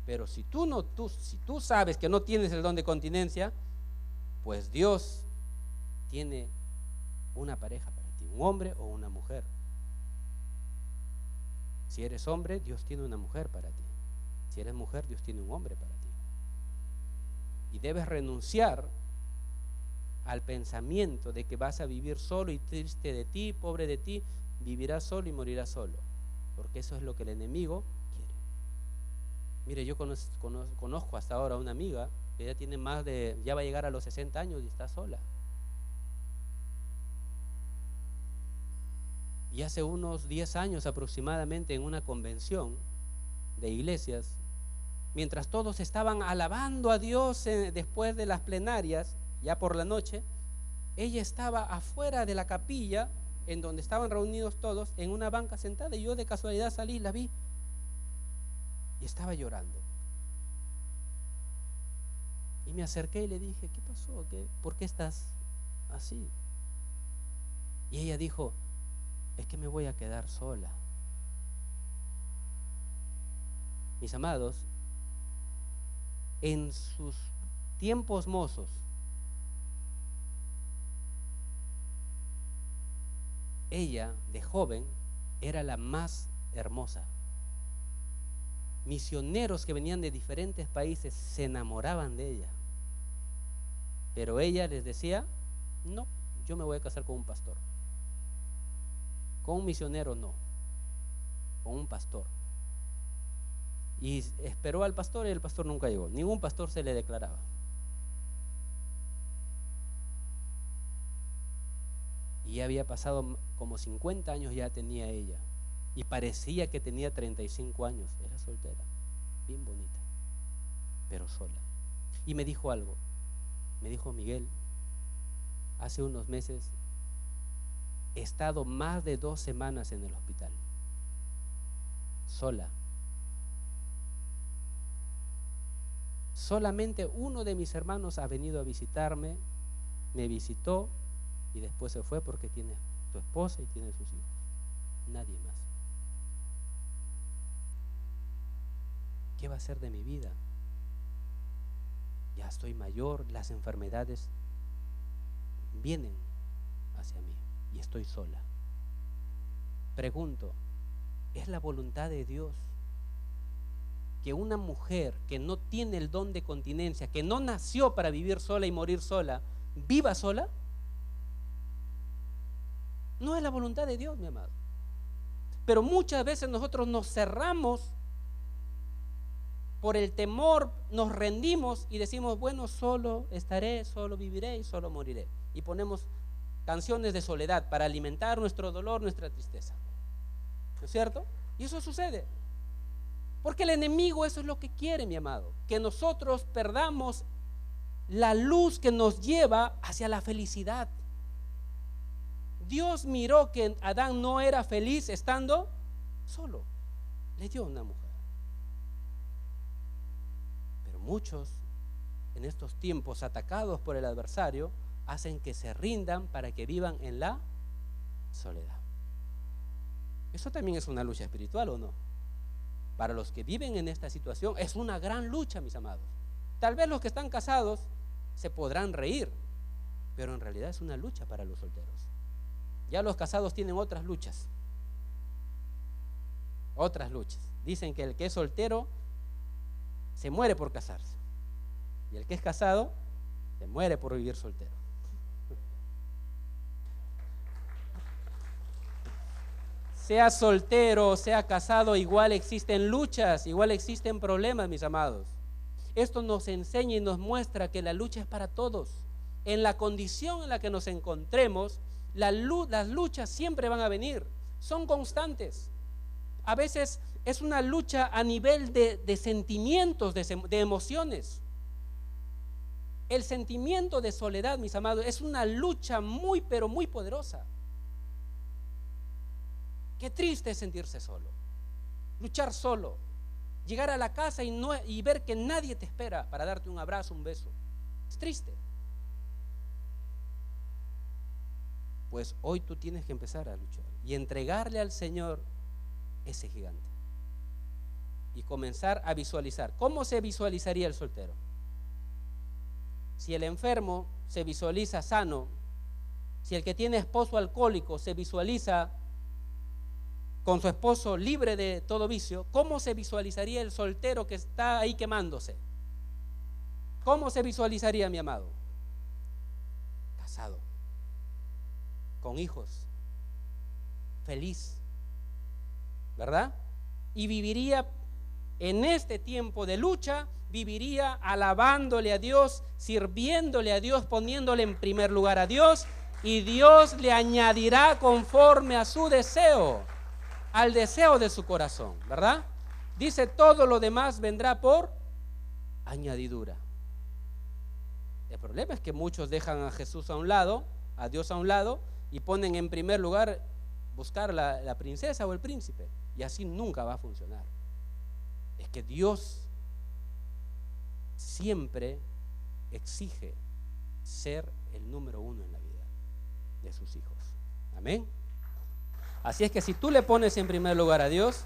S1: Pero si tú sabes que no tienes el don de continencia, pues Dios tiene una pareja para ti, un hombre o una mujer. Si eres hombre, Dios tiene una mujer para ti. Si eres mujer, Dios tiene un hombre para ti. Y debes renunciar al pensamiento de que vas a vivir solo y triste de ti, pobre de ti, vivirás solo y morirás solo, porque eso es lo que el enemigo quiere. Mire, yo conozco hasta ahora a una amiga que ya tiene ya va a llegar a los 60 años y está sola. Y hace unos 10 años aproximadamente, en una convención de iglesias, mientras todos estaban alabando a Dios después de las plenarias, ya por la noche, ella estaba afuera de la capilla en donde estaban reunidos todos, en una banca sentada, y yo de casualidad salí, la vi y estaba llorando. Y me acerqué y le dije: ¿qué pasó? ¿Por qué estás así? Y ella dijo: es que me voy a quedar sola. Mis amados, en sus tiempos mozos, ella de joven era la más hermosa. Misioneros que venían de diferentes países se enamoraban de ella, pero ella les decía: no, yo me voy a casar con un pastor. Con un misionero no, con un pastor. Y esperó al pastor y el pastor nunca llegó. Ningún pastor se le declaraba. Y ya había pasado como 50 años, ya tenía ella. Y parecía que tenía 35 años. Era soltera, bien bonita, pero sola. Y me dijo algo. Me dijo: Miguel, hace unos meses he estado más de 2 semanas en el hospital, sola. Solamente uno de mis hermanos ha venido a visitarme, me visitó y después se fue porque tiene su esposa y tiene sus hijos. Nadie más. ¿Qué va a ser de mi vida? Ya estoy mayor, las enfermedades vienen hacia mí y estoy sola. Pregunto, ¿es la voluntad de Dios que una mujer que no tiene el don de continencia, que no nació para vivir sola y morir sola, viva sola? No es la voluntad de Dios, mi amado. Pero muchas veces nosotros nos cerramos por el temor, nos rendimos y decimos: bueno, solo estaré, solo viviré y solo moriré. Y ponemos canciones de soledad para alimentar nuestro dolor, nuestra tristeza. ¿No es cierto? Y eso sucede. Porque el enemigo eso es lo que quiere, mi amado, que nosotros perdamos la luz que nos lleva hacia la felicidad. Dios miró que Adán no era feliz estando solo, le dio una mujer. Pero muchos en estos tiempos, atacados por el adversario, hacen que se rindan para que vivan en la soledad. Eso también es una lucha espiritual, ¿o no? Para los que viven en esta situación es una gran lucha, mis amados. Tal vez los que están casados se podrán reír, pero en realidad es una lucha para los solteros. Ya los casados tienen otras luchas. Otras luchas. Dicen que el que es soltero se muere por casarse, y el que es casado se muere por vivir soltero. sea soltero, sea casado, igual existen luchas, igual existen problemas, mis amados. Esto nos enseña y nos muestra que la lucha es para todos. En la condición en la que nos encontremos, las luchas siempre van a venir, son constantes. A veces es una lucha a nivel de sentimientos, de emociones. El sentimiento de soledad, mis amados, es una lucha muy, pero muy poderosa. Qué triste es sentirse solo, luchar solo, llegar a la casa y ver que nadie te espera para darte un abrazo, un beso. Es triste. Pues hoy tú tienes que empezar a luchar y entregarle al Señor ese gigante y comenzar a visualizar. ¿Cómo se visualizaría el soltero? Si el enfermo se visualiza sano, si el que tiene esposo alcohólico se visualiza con su esposo libre de todo vicio, ¿cómo se visualizaría el soltero que está ahí quemándose? ¿Cómo se visualizaría, mi amado? Casado, con hijos, feliz, ¿verdad? Y viviría en este tiempo de lucha, viviría alabándole a Dios, sirviéndole a Dios, poniéndole en primer lugar a Dios, y Dios le añadirá conforme a su deseo, al deseo de su corazón, ¿verdad? Dice, todo lo demás vendrá por añadidura. El problema es que muchos dejan a Jesús a un lado, a Dios a un lado, y ponen en primer lugar buscar la princesa o el príncipe, y así nunca va a funcionar. Es que Dios siempre exige ser el número uno en la vida de sus hijos. Amén. Así es que si tú le pones en primer lugar a Dios,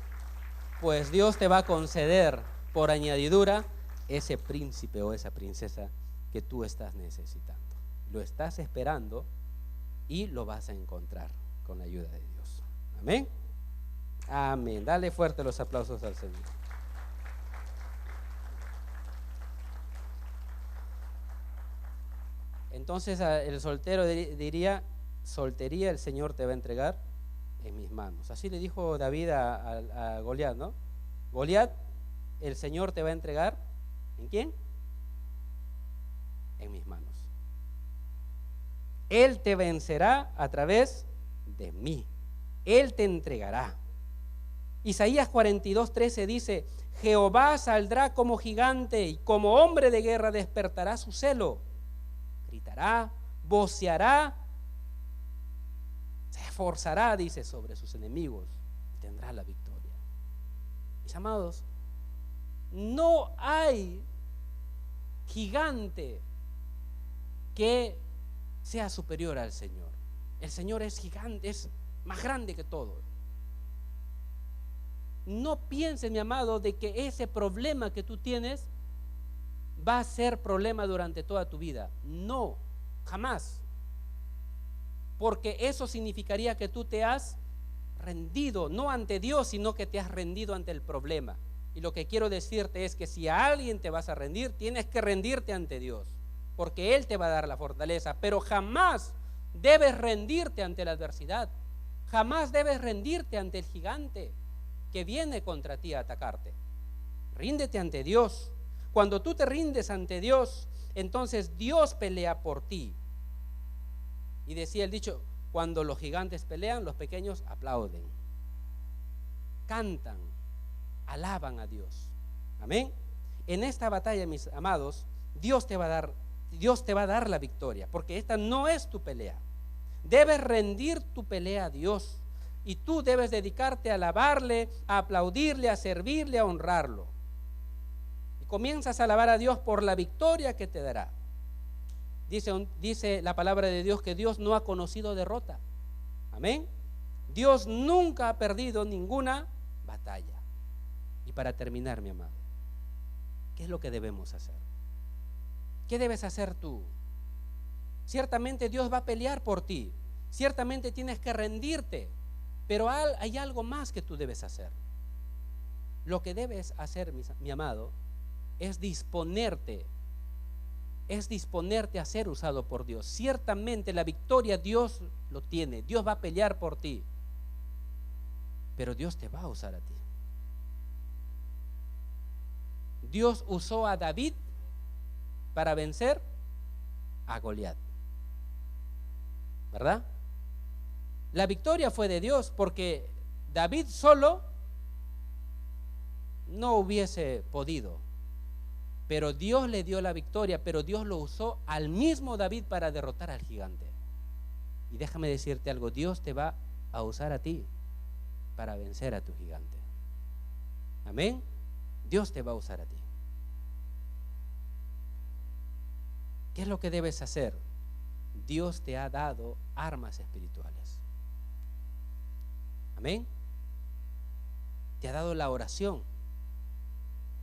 S1: pues Dios te va a conceder por añadidura ese príncipe o esa princesa que tú estás necesitando. Lo estás esperando y lo vas a encontrar con la ayuda de Dios. Amén. Amén. Dale fuerte los aplausos al Señor. Entonces el soltero diría, soltería el Señor te va a entregar en mis manos. Así le dijo David a Goliat, ¿no? Goliat, el Señor te va a entregar, ¿en quién? En mis manos. Él te vencerá a través de mí. Él te entregará. Isaías 42:13 dice, Jehová saldrá como gigante y como hombre de guerra despertará su celo. Gritará, voceará, se esforzará, dice, sobre sus enemigos y tendrá la victoria. Mis amados, no hay gigante que sea superior al Señor. El Señor es gigante, es más grande que todo. No pienses, mi amado, de que ese problema que tú tienes va a ser problema durante toda tu vida. No, jamás. Porque eso significaría que tú te has rendido, no ante Dios, sino que te has rendido ante el problema. Y lo que quiero decirte es que si a alguien te vas a rendir, tienes que rendirte ante Dios, porque Él te va a dar la fortaleza. Pero jamás debes rendirte ante la adversidad. Jamás debes rendirte ante el gigante que viene contra ti a atacarte. Ríndete ante Dios. Cuando tú te rindes ante Dios, entonces Dios pelea por ti. Y decía el dicho, cuando los gigantes pelean, los pequeños aplauden, cantan, alaban a Dios. Amén. En esta batalla, mis amados, Dios te va a dar la victoria, porque esta no es tu pelea. Debes rendir tu pelea a Dios y tú debes dedicarte a alabarle, a aplaudirle, a servirle, a honrarlo. Y comienzas a alabar a Dios por la victoria que te dará. Dice la palabra de Dios que Dios no ha conocido derrota. Amén. Dios nunca ha perdido ninguna batalla. Y para terminar, mi amado, ¿qué es lo que debemos hacer? ¿Qué debes hacer tú? Ciertamente Dios va a pelear por ti. Ciertamente tienes que rendirte. Pero hay algo más que tú debes hacer. Lo que debes hacer, mi amado, es disponerte a ser usado por Dios. Ciertamente la victoria Dios lo tiene. Dios va a pelear por ti. pero Dios te va a usar a ti. Dios usó a David para vencer a Goliat, ¿verdad? La victoria fue de Dios, porque David solo no hubiese podido, pero Dios le dio la victoria, pero Dios lo usó al mismo David para derrotar al gigante. Y déjame decirte algo, Dios te va a usar a ti para vencer a tu gigante. Amén. Dios te va a usar a ti. ¿Qué es lo que debes hacer? Dios te ha dado armas espirituales. Amén. Te ha dado la oración,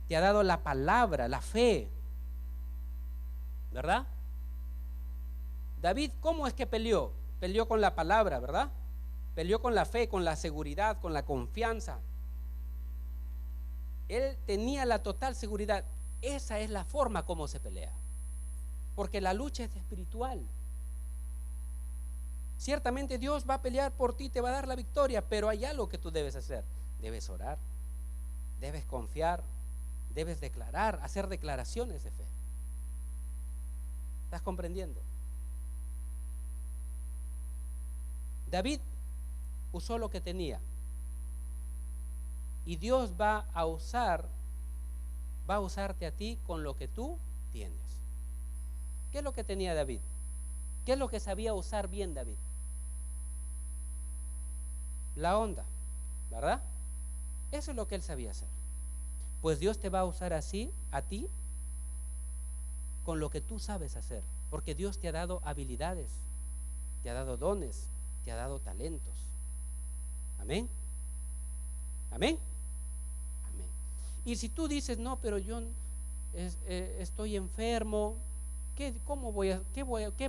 S1: te ha dado la palabra, la fe, ¿verdad? David, ¿cómo es que peleó? Peleó con la palabra, ¿verdad? Peleó con la fe, con la seguridad, con la confianza. Él tenía la total seguridad. Esa es la forma como se pelea, porque la lucha es espiritual. Ciertamente Dios va a pelear por ti, te va a dar la victoria, pero hay algo que tú debes hacer. Debes orar, debes confiar, debes declarar, hacer declaraciones de fe. ¿Estás comprendiendo? David usó lo que tenía, y Dios va a usarte a ti con lo que tú tienes. ¿Qué es lo que tenía David? ¿Qué es lo que sabía usar bien David? La onda, ¿verdad? Eso es lo que él sabía hacer. Pues Dios te va a usar así a ti con lo que tú sabes hacer, porque Dios te ha dado habilidades, te ha dado dones, te ha dado talentos. Amén. Amén. Amén. Y si tú dices, no, pero yo estoy enfermo, ¿qué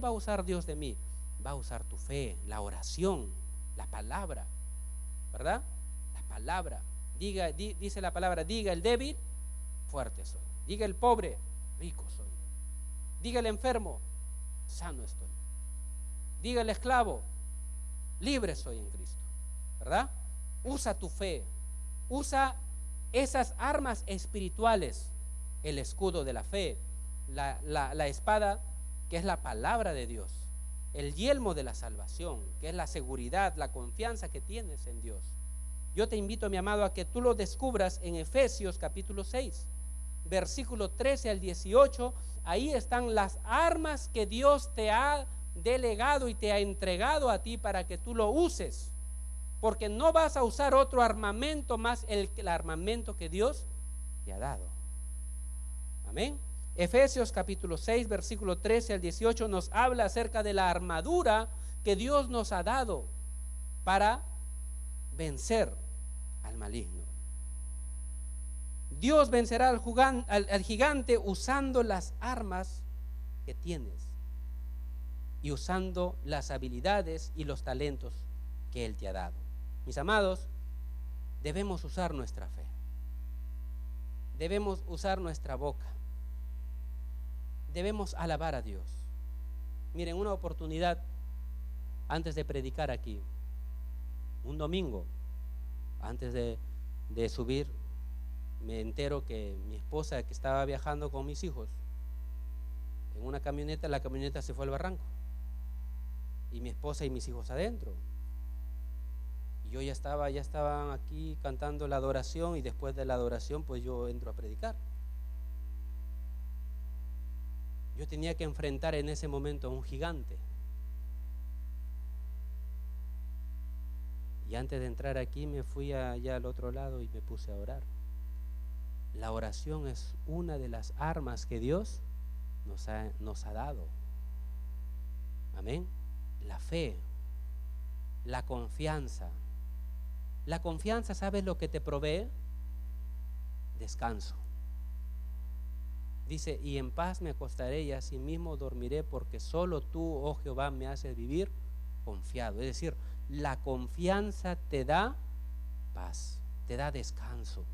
S1: va a usar Dios de mí? Va a usar tu fe, la oración, la palabra, ¿verdad? La palabra. Dice la palabra, diga el débil, fuerte soy. Diga el pobre, rico soy. Diga el enfermo, sano estoy. Diga el esclavo, libre soy en Cristo, ¿verdad? Usa tu fe, usa esas armas espirituales, el escudo de la fe, la espada, que es la palabra de Dios, el yelmo de la salvación, que es la seguridad, la confianza que tienes en Dios. Yo te invito, mi amado, a que tú lo descubras en Efesios capítulo 6, versículo 13 al 18. Ahí están las armas que Dios te ha delegado y te ha entregado a ti para que tú lo uses, porque no vas a usar otro armamento más el armamento que Dios te ha dado. Amén. Efesios capítulo 6, versículo 13 al 18 nos habla acerca de la armadura que Dios nos ha dado para vencer al maligno. Dios vencerá al gigante usando las armas que tienes y usando las habilidades y los talentos que Él te ha dado. Mis amados, debemos usar nuestra fe, debemos usar nuestra boca, debemos alabar a Dios. Miren, una oportunidad antes de predicar aquí, un domingo, antes de subir, me entero que mi esposa, que estaba viajando con mis hijos en una camioneta, la camioneta se fue al barranco y mi esposa y mis hijos adentro. Y yo ya estaban aquí cantando la adoración, y después de la adoración pues yo entro a predicar. Yo tenía que enfrentar en ese momento a un gigante. Y antes de entrar aquí me fui allá al otro lado y me puse a orar. La oración es una de las armas que Dios nos ha dado. Amén. La fe, la confianza. La confianza, ¿sabes lo que te provee? Descanso. Dice, y en paz me acostaré y asimismo dormiré, porque solo tú, oh Jehová, me haces vivir confiado. Es decir, la confianza te da paz, te da descanso,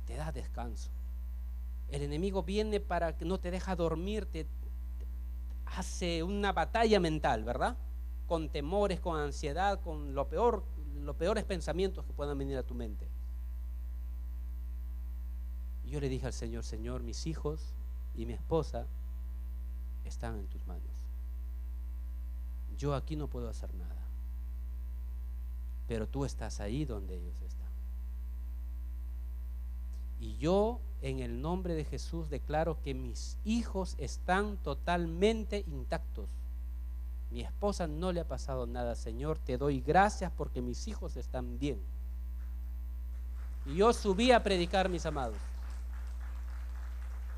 S1: te da descanso. El enemigo viene para que no te deja dormir, te hace una batalla mental, ¿verdad? Con temores, con ansiedad, con lo peor, los peores pensamientos que puedan venir a tu mente. Y yo le dije al Señor: Señor, mis hijos y mi esposa están en tus manos. Yo aquí no puedo hacer nada, pero tú estás ahí donde ellos están. Y yo, en el nombre de Jesús, declaro que mis hijos están totalmente intactos. Mi esposa no le ha pasado nada. Señor, te doy gracias porque mis hijos están bien. Y yo subí a predicar, mis amados.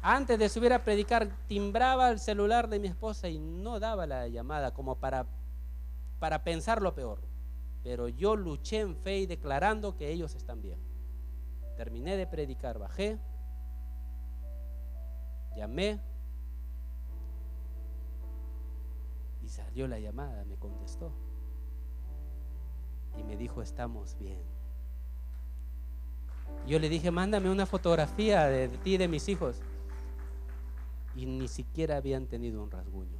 S1: Antes de subir a predicar, timbraba el celular de mi esposa y no daba la llamada, como para pensar lo peor. Pero yo luché en fe y declarando que ellos están bien. Terminé de predicar, bajé, llamé y salió la llamada, me contestó y me dijo: estamos bien. Yo le dije: mándame una fotografía de ti y de mis hijos. Y ni siquiera habían tenido un rasguño.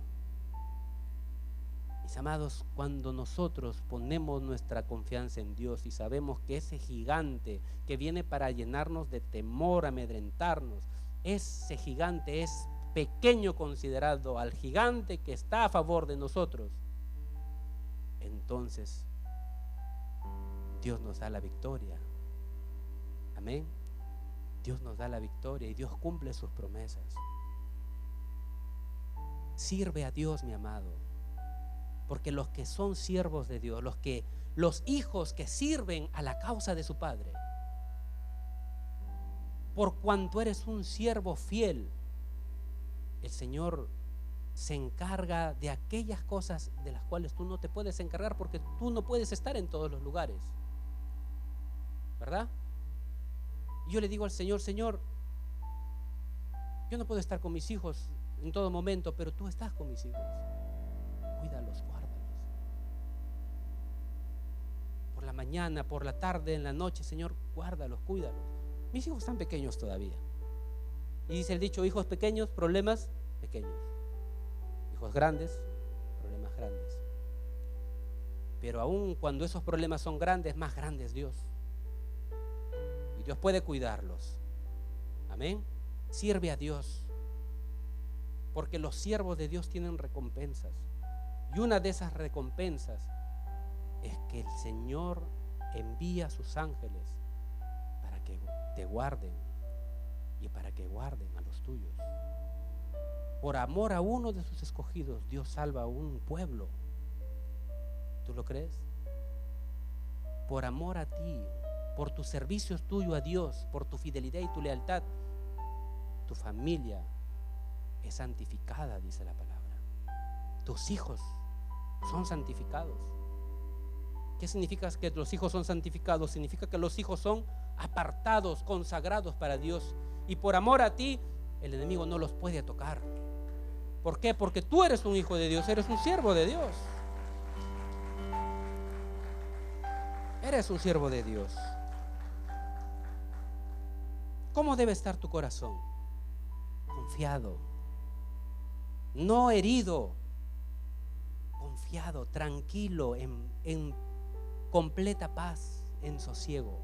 S1: Mis amados, cuando nosotros ponemos nuestra confianza en Dios y sabemos que ese gigante que viene para llenarnos de temor, amedrentarnos, ese gigante es pequeño considerado al gigante que está a favor de nosotros, entonces Dios nos da la victoria. Amén. Dios nos da la victoria y Dios cumple sus promesas. Sirve a Dios, mi amado, porque los que son siervos de Dios, los hijos que sirven a la causa de su Padre, por cuanto eres un siervo fiel, el Señor se encarga de aquellas cosas de las cuales tú no te puedes encargar, porque tú no puedes estar en todos los lugares, ¿verdad? Y yo le digo al Señor: Señor, yo no puedo estar con mis hijos en todo momento, pero tú estás con mis hijos. Cuídalos, guárdalos. Por la mañana, por la tarde, en la noche, Señor, guárdalos, cuídalos. Mis hijos están pequeños todavía. Y dice el dicho: hijos pequeños, problemas pequeños. Hijos grandes, problemas grandes. Pero aún cuando esos problemas son grandes, más grande es Dios. Y Dios puede cuidarlos. Amén. Sirve a Dios, porque los siervos de Dios tienen recompensas. Y una de esas recompensas es que el Señor envía a sus ángeles para que te guarden y para que guarden a los tuyos. Por amor a uno de sus escogidos, Dios salva a un pueblo. ¿Tú lo crees? Por amor a ti, por tu servicio tuyo a Dios, por tu fidelidad y tu lealtad, tu familia es santificada, dice la palabra. Tus hijos son santificados. ¿Qué significa que los hijos son santificados? Significa que los hijos son apartados, consagrados para Dios. Y por amor a ti, el enemigo no los puede tocar. ¿Por qué? Porque tú eres un hijo de Dios, eres un siervo de Dios. Eres un siervo de Dios. ¿Cómo debe estar tu corazón? Confiado, no herido, confiado, tranquilo, en completa paz, en sosiego.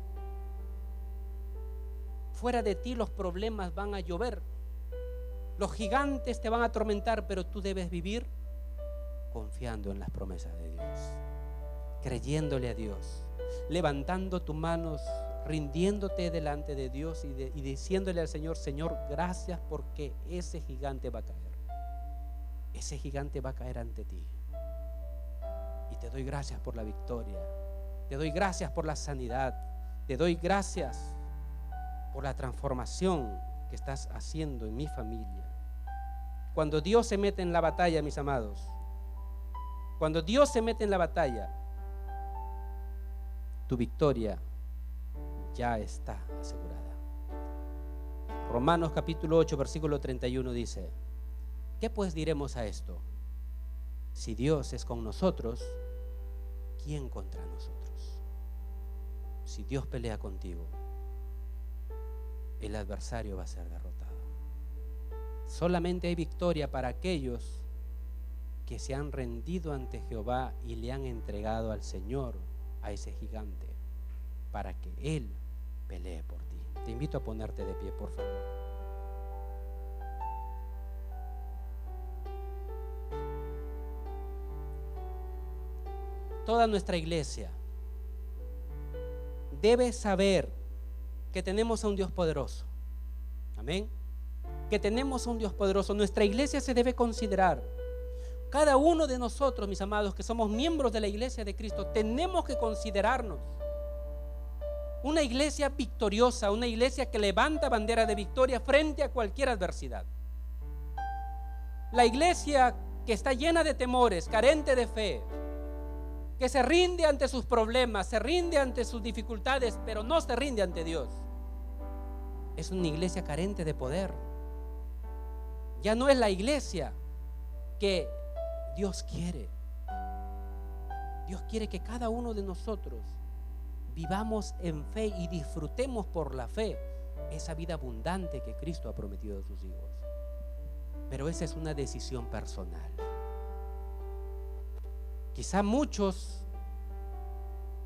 S1: Fuera de ti los problemas van a llover, los gigantes te van a atormentar, pero tú debes vivir confiando en las promesas de Dios, creyéndole a Dios, levantando tus manos, rindiéndote delante de Dios y diciéndole al Señor: Señor, gracias porque ese gigante va a caer. Ese gigante va a caer ante ti. Y te doy gracias por la victoria. Te doy gracias por la sanidad. Te doy gracias por la transformación que estás haciendo en mi familia. Cuando Dios se mete en la batalla, mis amados, cuando Dios se mete en la batalla, tu victoria ya está asegurada. Romanos capítulo 8, versículo 31 dice: ¿qué pues diremos a esto? Si Dios es con nosotros, ¿quién contra nosotros? Si Dios pelea contigo, el adversario va a ser derrotado. Solamente hay victoria para aquellos que se han rendido ante Jehová y le han entregado al Señor a ese gigante para que Él pelee por ti. Te invito a ponerte de pie, por favor. Toda nuestra iglesia debe saber que tenemos a un Dios poderoso. Amén. Que tenemos a un Dios poderoso. Nuestra iglesia se debe considerar. Cada uno de nosotros, mis amados, que somos miembros de la iglesia de Cristo, tenemos que considerarnos una iglesia victoriosa, una iglesia que levanta bandera de victoria frente a cualquier adversidad. La iglesia que está llena de temores, carente de fe, que se rinde ante sus problemas, se rinde ante sus dificultades, pero no se rinde ante Dios, es una iglesia carente de poder. Ya no es la iglesia que Dios quiere. Dios quiere que cada uno de nosotros vivamos en fe y disfrutemos por la fe esa vida abundante que Cristo ha prometido a sus hijos. Pero esa es una decisión personal. Quizá muchos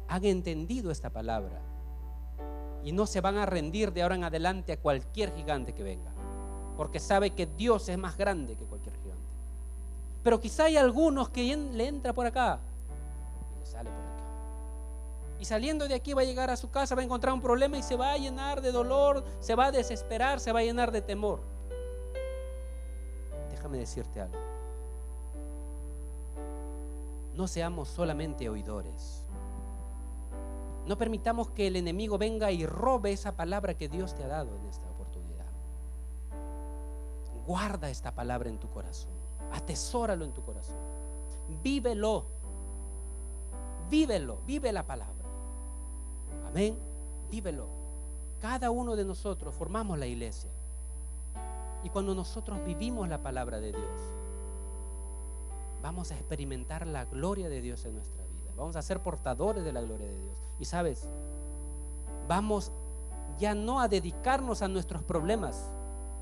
S1: han entendido esta palabra y no se van a rendir de ahora en adelante a cualquier gigante que venga, porque sabe que Dios es más grande que cualquier gigante. Pero quizá hay algunos que le entra por acá y le sale por acá, y saliendo de aquí va a llegar a su casa, va a encontrar un problema y se va a llenar de dolor, se va a desesperar, se va a llenar de temor. Déjame decirte algo. No seamos solamente oidores. No permitamos que el enemigo venga y robe esa palabra que Dios te ha dado en esta oportunidad. Guarda esta palabra en tu corazón. Atesóralo en tu corazón. Vívelo. Vívelo. Vive la palabra. Amén. Vívelo. Cada uno de nosotros formamos la iglesia. Y cuando nosotros vivimos la palabra de Dios, vamos a experimentar la gloria de Dios en nuestra vida. Vamos a ser portadores de la gloria de Dios. Y sabes, vamos ya no a dedicarnos a nuestros problemas,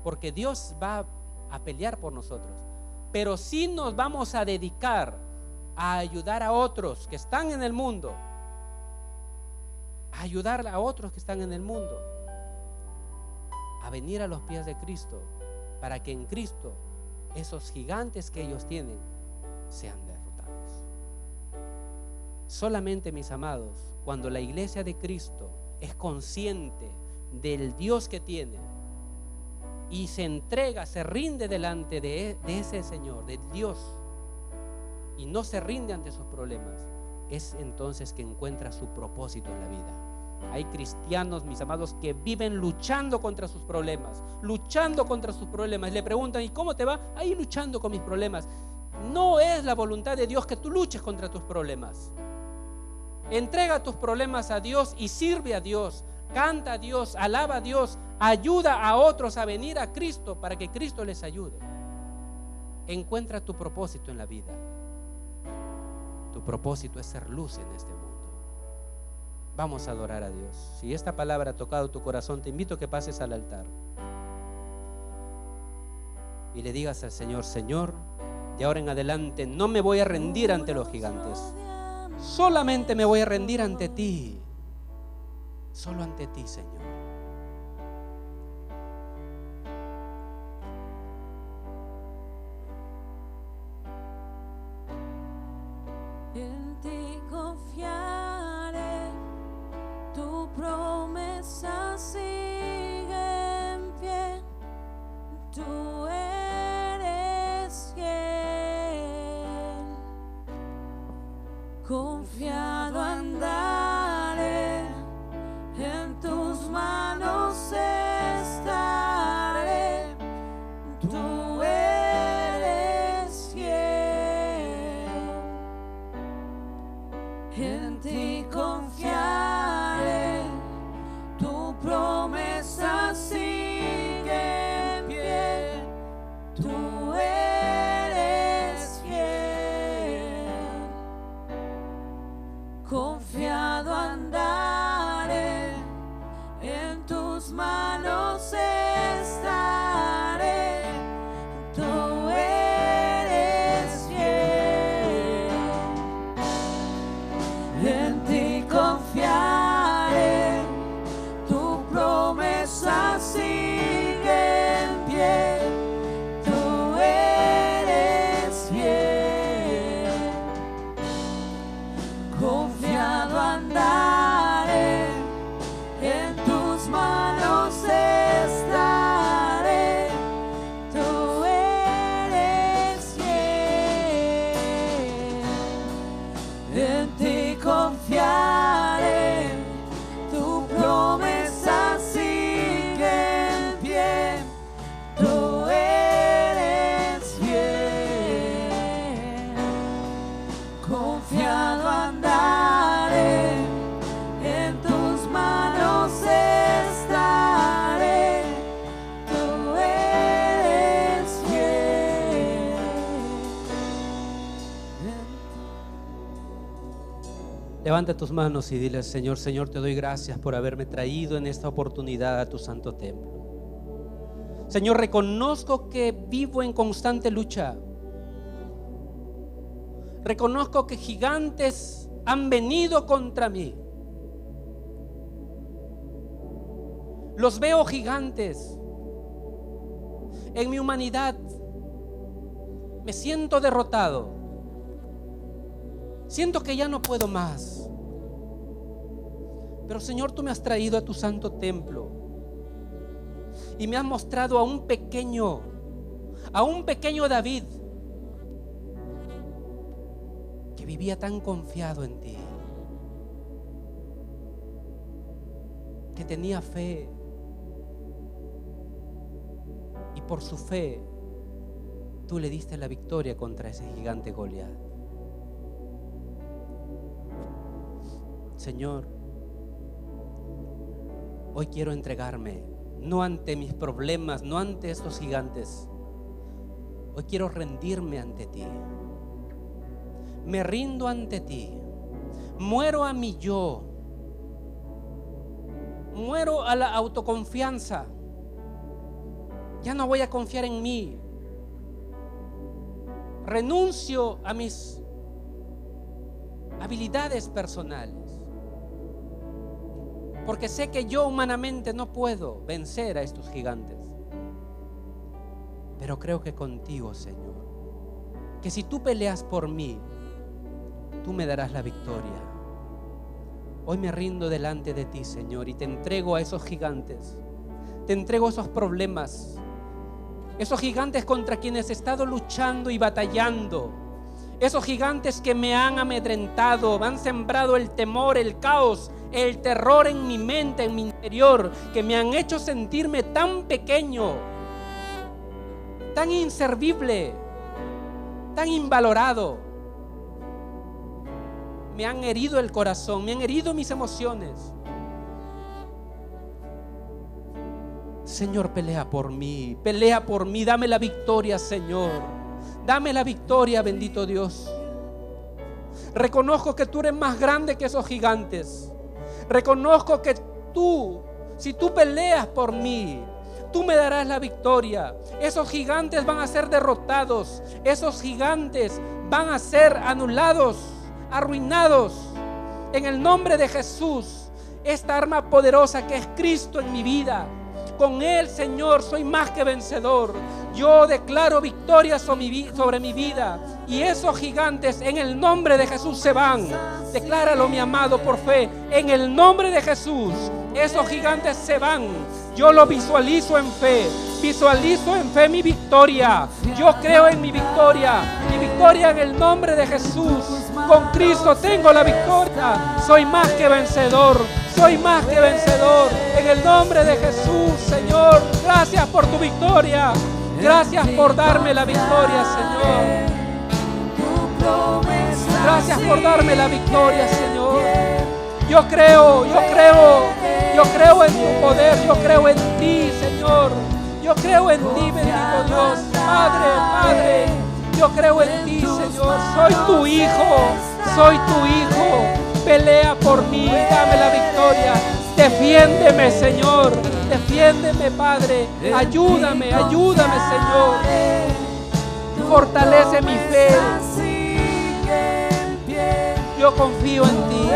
S1: porque Dios va a pelear por nosotros, pero sí nos vamos a dedicar a ayudar a otros que están en el mundo, a ayudar a otros que están en el mundo, a venir a los pies de Cristo, para que en Cristo esos gigantes que ellos tienen sean derrotados. Solamente, mis amados, cuando la iglesia de Cristo es consciente del Dios que tiene y se entrega, se rinde delante de ese Señor, del Dios, y no se rinde ante sus problemas, es entonces que encuentra su propósito en la vida. Hay cristianos, mis amados, que viven luchando contra sus problemas, luchando contra sus problemas. Le preguntan: ¿y cómo te va? Ahí luchando con mis problemas. No es la voluntad de Dios que tú luches contra tus problemas. Entrega tus problemas a Dios y sirve a Dios. Canta a Dios, alaba a Dios, ayuda a otros a venir a Cristo para que Cristo les ayude. Encuentra tu propósito en la vida. Tu propósito es ser luz en este mundo. Vamos a adorar a Dios. Si esta palabra ha tocado tu corazón, te invito a que pases al altar y le digas al Señor: Señor, de ahora en adelante no me voy a rendir ante los gigantes, solamente me voy a rendir ante ti, solo ante ti, Señor.
S2: En ti confiaré, tu promesa sigue en pie, tú eres fiel. Confiado andaré, en tus manos estaré, tú eres fiel. En ti confiaré, tu promesa sigue en pie, tú eres fiel. Confiado andaré, en tus manos estaré, tú eres fiel. En ti en ti confiaré, tu promesa sigue en pie, tú eres fiel, confiado andaré, en tus manos estaré, tú eres fiel.
S1: Levanta tus manos y dile: Señor, Señor, te doy gracias por haberme traído en esta oportunidad a tu santo templo. Señor, reconozco que vivo en constante lucha. Reconozco que gigantes han venido contra mí. Los veo gigantes en mi humanidad. Me siento derrotado. Siento que ya no puedo más. Pero Señor, tú me has traído a tu santo templo y me has mostrado a un pequeño David que vivía tan confiado en ti, que tenía fe, y por su fe tú le diste la victoria contra ese gigante Goliat. Señor, hoy quiero entregarme, no ante mis problemas, no ante estos gigantes. Hoy quiero rendirme ante ti. Me rindo ante ti. Muero a mi yo. Muero a la autoconfianza. Ya no voy a confiar en mí. Renuncio a mis habilidades personales, porque sé que yo humanamente no puedo vencer a estos gigantes. Pero creo que contigo, Señor, que si tú peleas por mí, tú me darás la victoria. Hoy me rindo delante de ti, Señor, y te entrego a esos gigantes. Te entrego esos problemas, esos gigantes contra quienes he estado luchando y batallando. Esos gigantes que me han amedrentado, me han sembrado el temor, el caos, el terror en mi mente, en mi interior, que me han hecho sentirme tan pequeño, tan inservible, tan invalorado. Me han herido el corazón, me han herido mis emociones. Señor, pelea por mí, dame la victoria, Señor. Dame la victoria, bendito Dios. Reconozco que tú eres más grande que esos gigantes. Reconozco que tú, si tú peleas por mí, tú me darás la victoria. Esos gigantes van a ser derrotados. Esos gigantes van a ser anulados, arruinados. En el nombre de Jesús, esta arma poderosa que es Cristo en mi vida, con Él, Señor, soy más que vencedor. Yo declaro victoria sobre mi vida, y esos gigantes en el nombre de Jesús se van. Decláralo, mi amado, por fe. En el nombre de Jesús, esos gigantes se van. Yo lo visualizo en fe. Visualizo en fe mi victoria. Yo creo en mi victoria. Mi victoria en el nombre de Jesús. Con Cristo tengo la victoria. Soy más que vencedor. Soy más que vencedor. En el nombre de Jesús, Señor. Gracias por tu victoria. Gracias por darme la victoria, Señor. Gracias por darme la victoria, Señor. Yo creo en tu poder, yo creo en ti, Señor. Yo creo en ti, bendito Dios. Padre, yo creo en ti, Señor. Soy tu hijo. Pelea por mí, dame la victoria. Defiéndeme, Señor. Defiéndeme, Padre. Ayúdame, Señor. Fortalece mi fe. Yo confío en ti.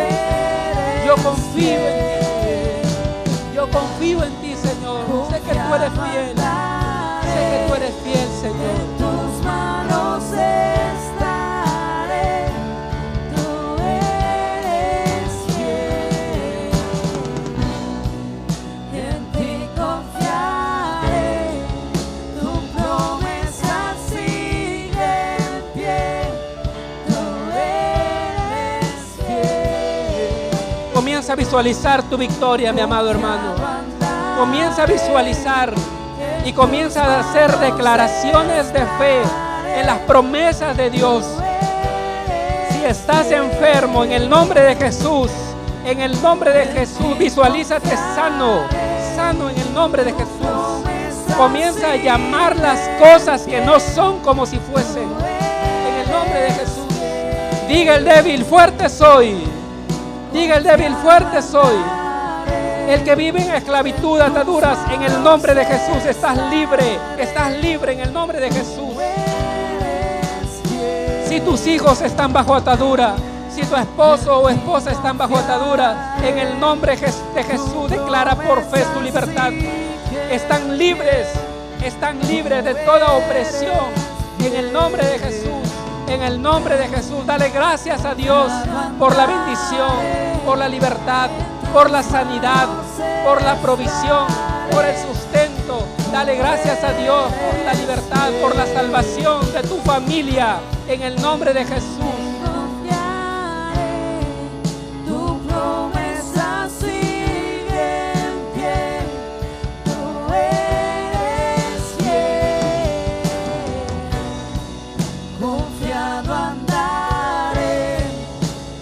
S1: Yo confío en ti, Señor. Sé que tú eres fiel. Señor.
S2: En tus manos estaré. Tú eres fiel. En ti confiaré. Tu promesa sigue en pie. Tú eres
S1: Comienza a visualizar tu victoria, mi amado hermano. Comienza a visualizar y comienza a hacer declaraciones de fe en las promesas de Dios. Si estás enfermo, en el nombre de Jesús, en el nombre de Jesús, visualízate sano, sano en el nombre de Jesús. Comienza a llamar las cosas que no son como si fuesen, en el nombre de Jesús. Diga el débil, fuerte soy. Diga el débil, fuerte soy. El que vive en esclavitud, ataduras, en el nombre de Jesús, estás libre en el nombre de Jesús. Si tus hijos están bajo atadura, si tu esposo o esposa están bajo atadura, en el nombre de Jesús declara por fe tu libertad. Están libres de toda opresión, en el nombre de Jesús. En el nombre de Jesús, dale gracias a Dios por la bendición, por la libertad, por la sanidad, por la provisión, por el sustento. Dale gracias a Dios por la libertad, por la salvación de tu familia, en el nombre de Jesús.
S2: Tu promesa sigue en pie, tú eres fiel. Confiado andaré,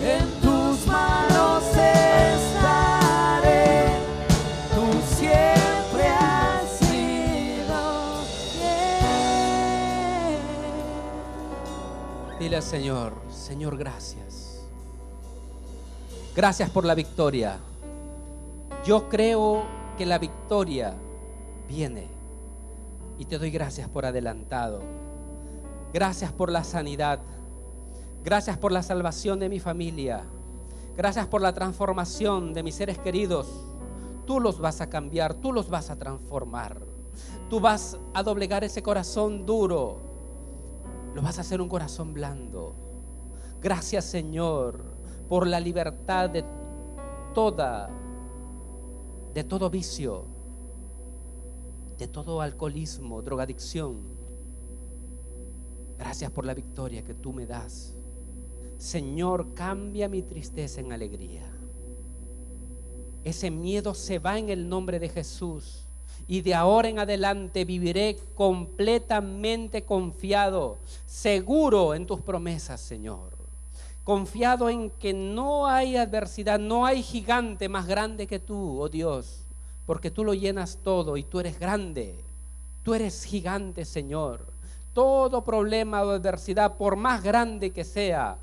S2: en tus manos estaré. Tú siempre has sido fiel.
S1: Dile al Señor, Señor, gracias. Gracias por la victoria. Yo creo que la victoria viene y te doy gracias por adelantado. Gracias por la sanidad. Gracias por la salvación de mi familia. Gracias por la transformación de mis seres queridos. Tú los vas a cambiar, tú los vas a transformar. Tú vas a doblegar ese corazón duro. Lo vas a hacer un corazón blando. Gracias, Señor, por la libertad de todo vicio, de todo alcoholismo, drogadicción. Gracias por la victoria que tú me das. Señor, cambia mi tristeza en alegría. Ese miedo se va en el nombre de Jesús. Y de ahora en adelante viviré completamente confiado, seguro en tus promesas, Señor. Confiado en que no hay adversidad, no hay gigante más grande que tú, oh Dios, porque tú lo llenas todo y tú eres grande. Tú eres gigante, Señor. Todo problema o adversidad, por más grande que sea,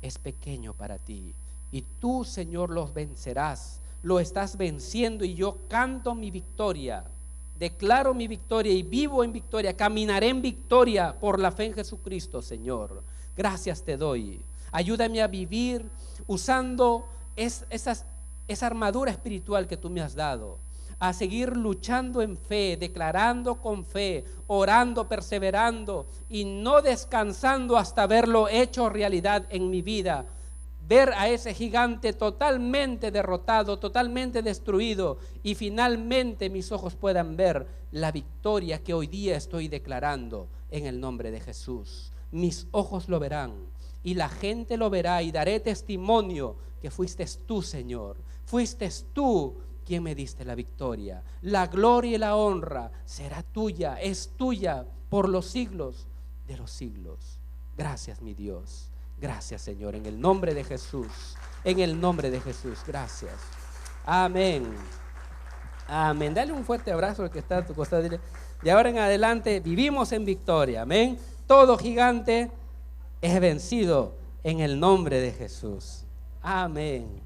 S1: es pequeño para ti. Y tú, Señor, los vencerás. Lo estás venciendo y yo canto mi victoria, declaro mi victoria y vivo en victoria, caminaré en victoria por la fe en Jesucristo, Señor. Gracias te doy. Ayúdame a vivir usando esa armadura espiritual que tú me has dado, a seguir luchando en fe, declarando con fe, orando, perseverando y no descansando hasta verlo hecho realidad en mi vida. Ver a ese gigante totalmente derrotado, totalmente destruido y finalmente mis ojos puedan ver la victoria que hoy día estoy declarando en el nombre de Jesús. Mis ojos lo verán y la gente lo verá y daré testimonio que fuiste tú, Señor. Fuiste tú quien me diste la victoria. La gloria y la honra será tuya, es tuya por los siglos de los siglos. Gracias, mi Dios. Gracias, Señor, en el nombre de Jesús. En el nombre de Jesús, gracias. Amén. Amén. Dale un fuerte abrazo al que está a tu costado. Dile, de ahora en adelante vivimos en victoria. Amén. Todo gigante es vencido en el nombre de Jesús. Amén.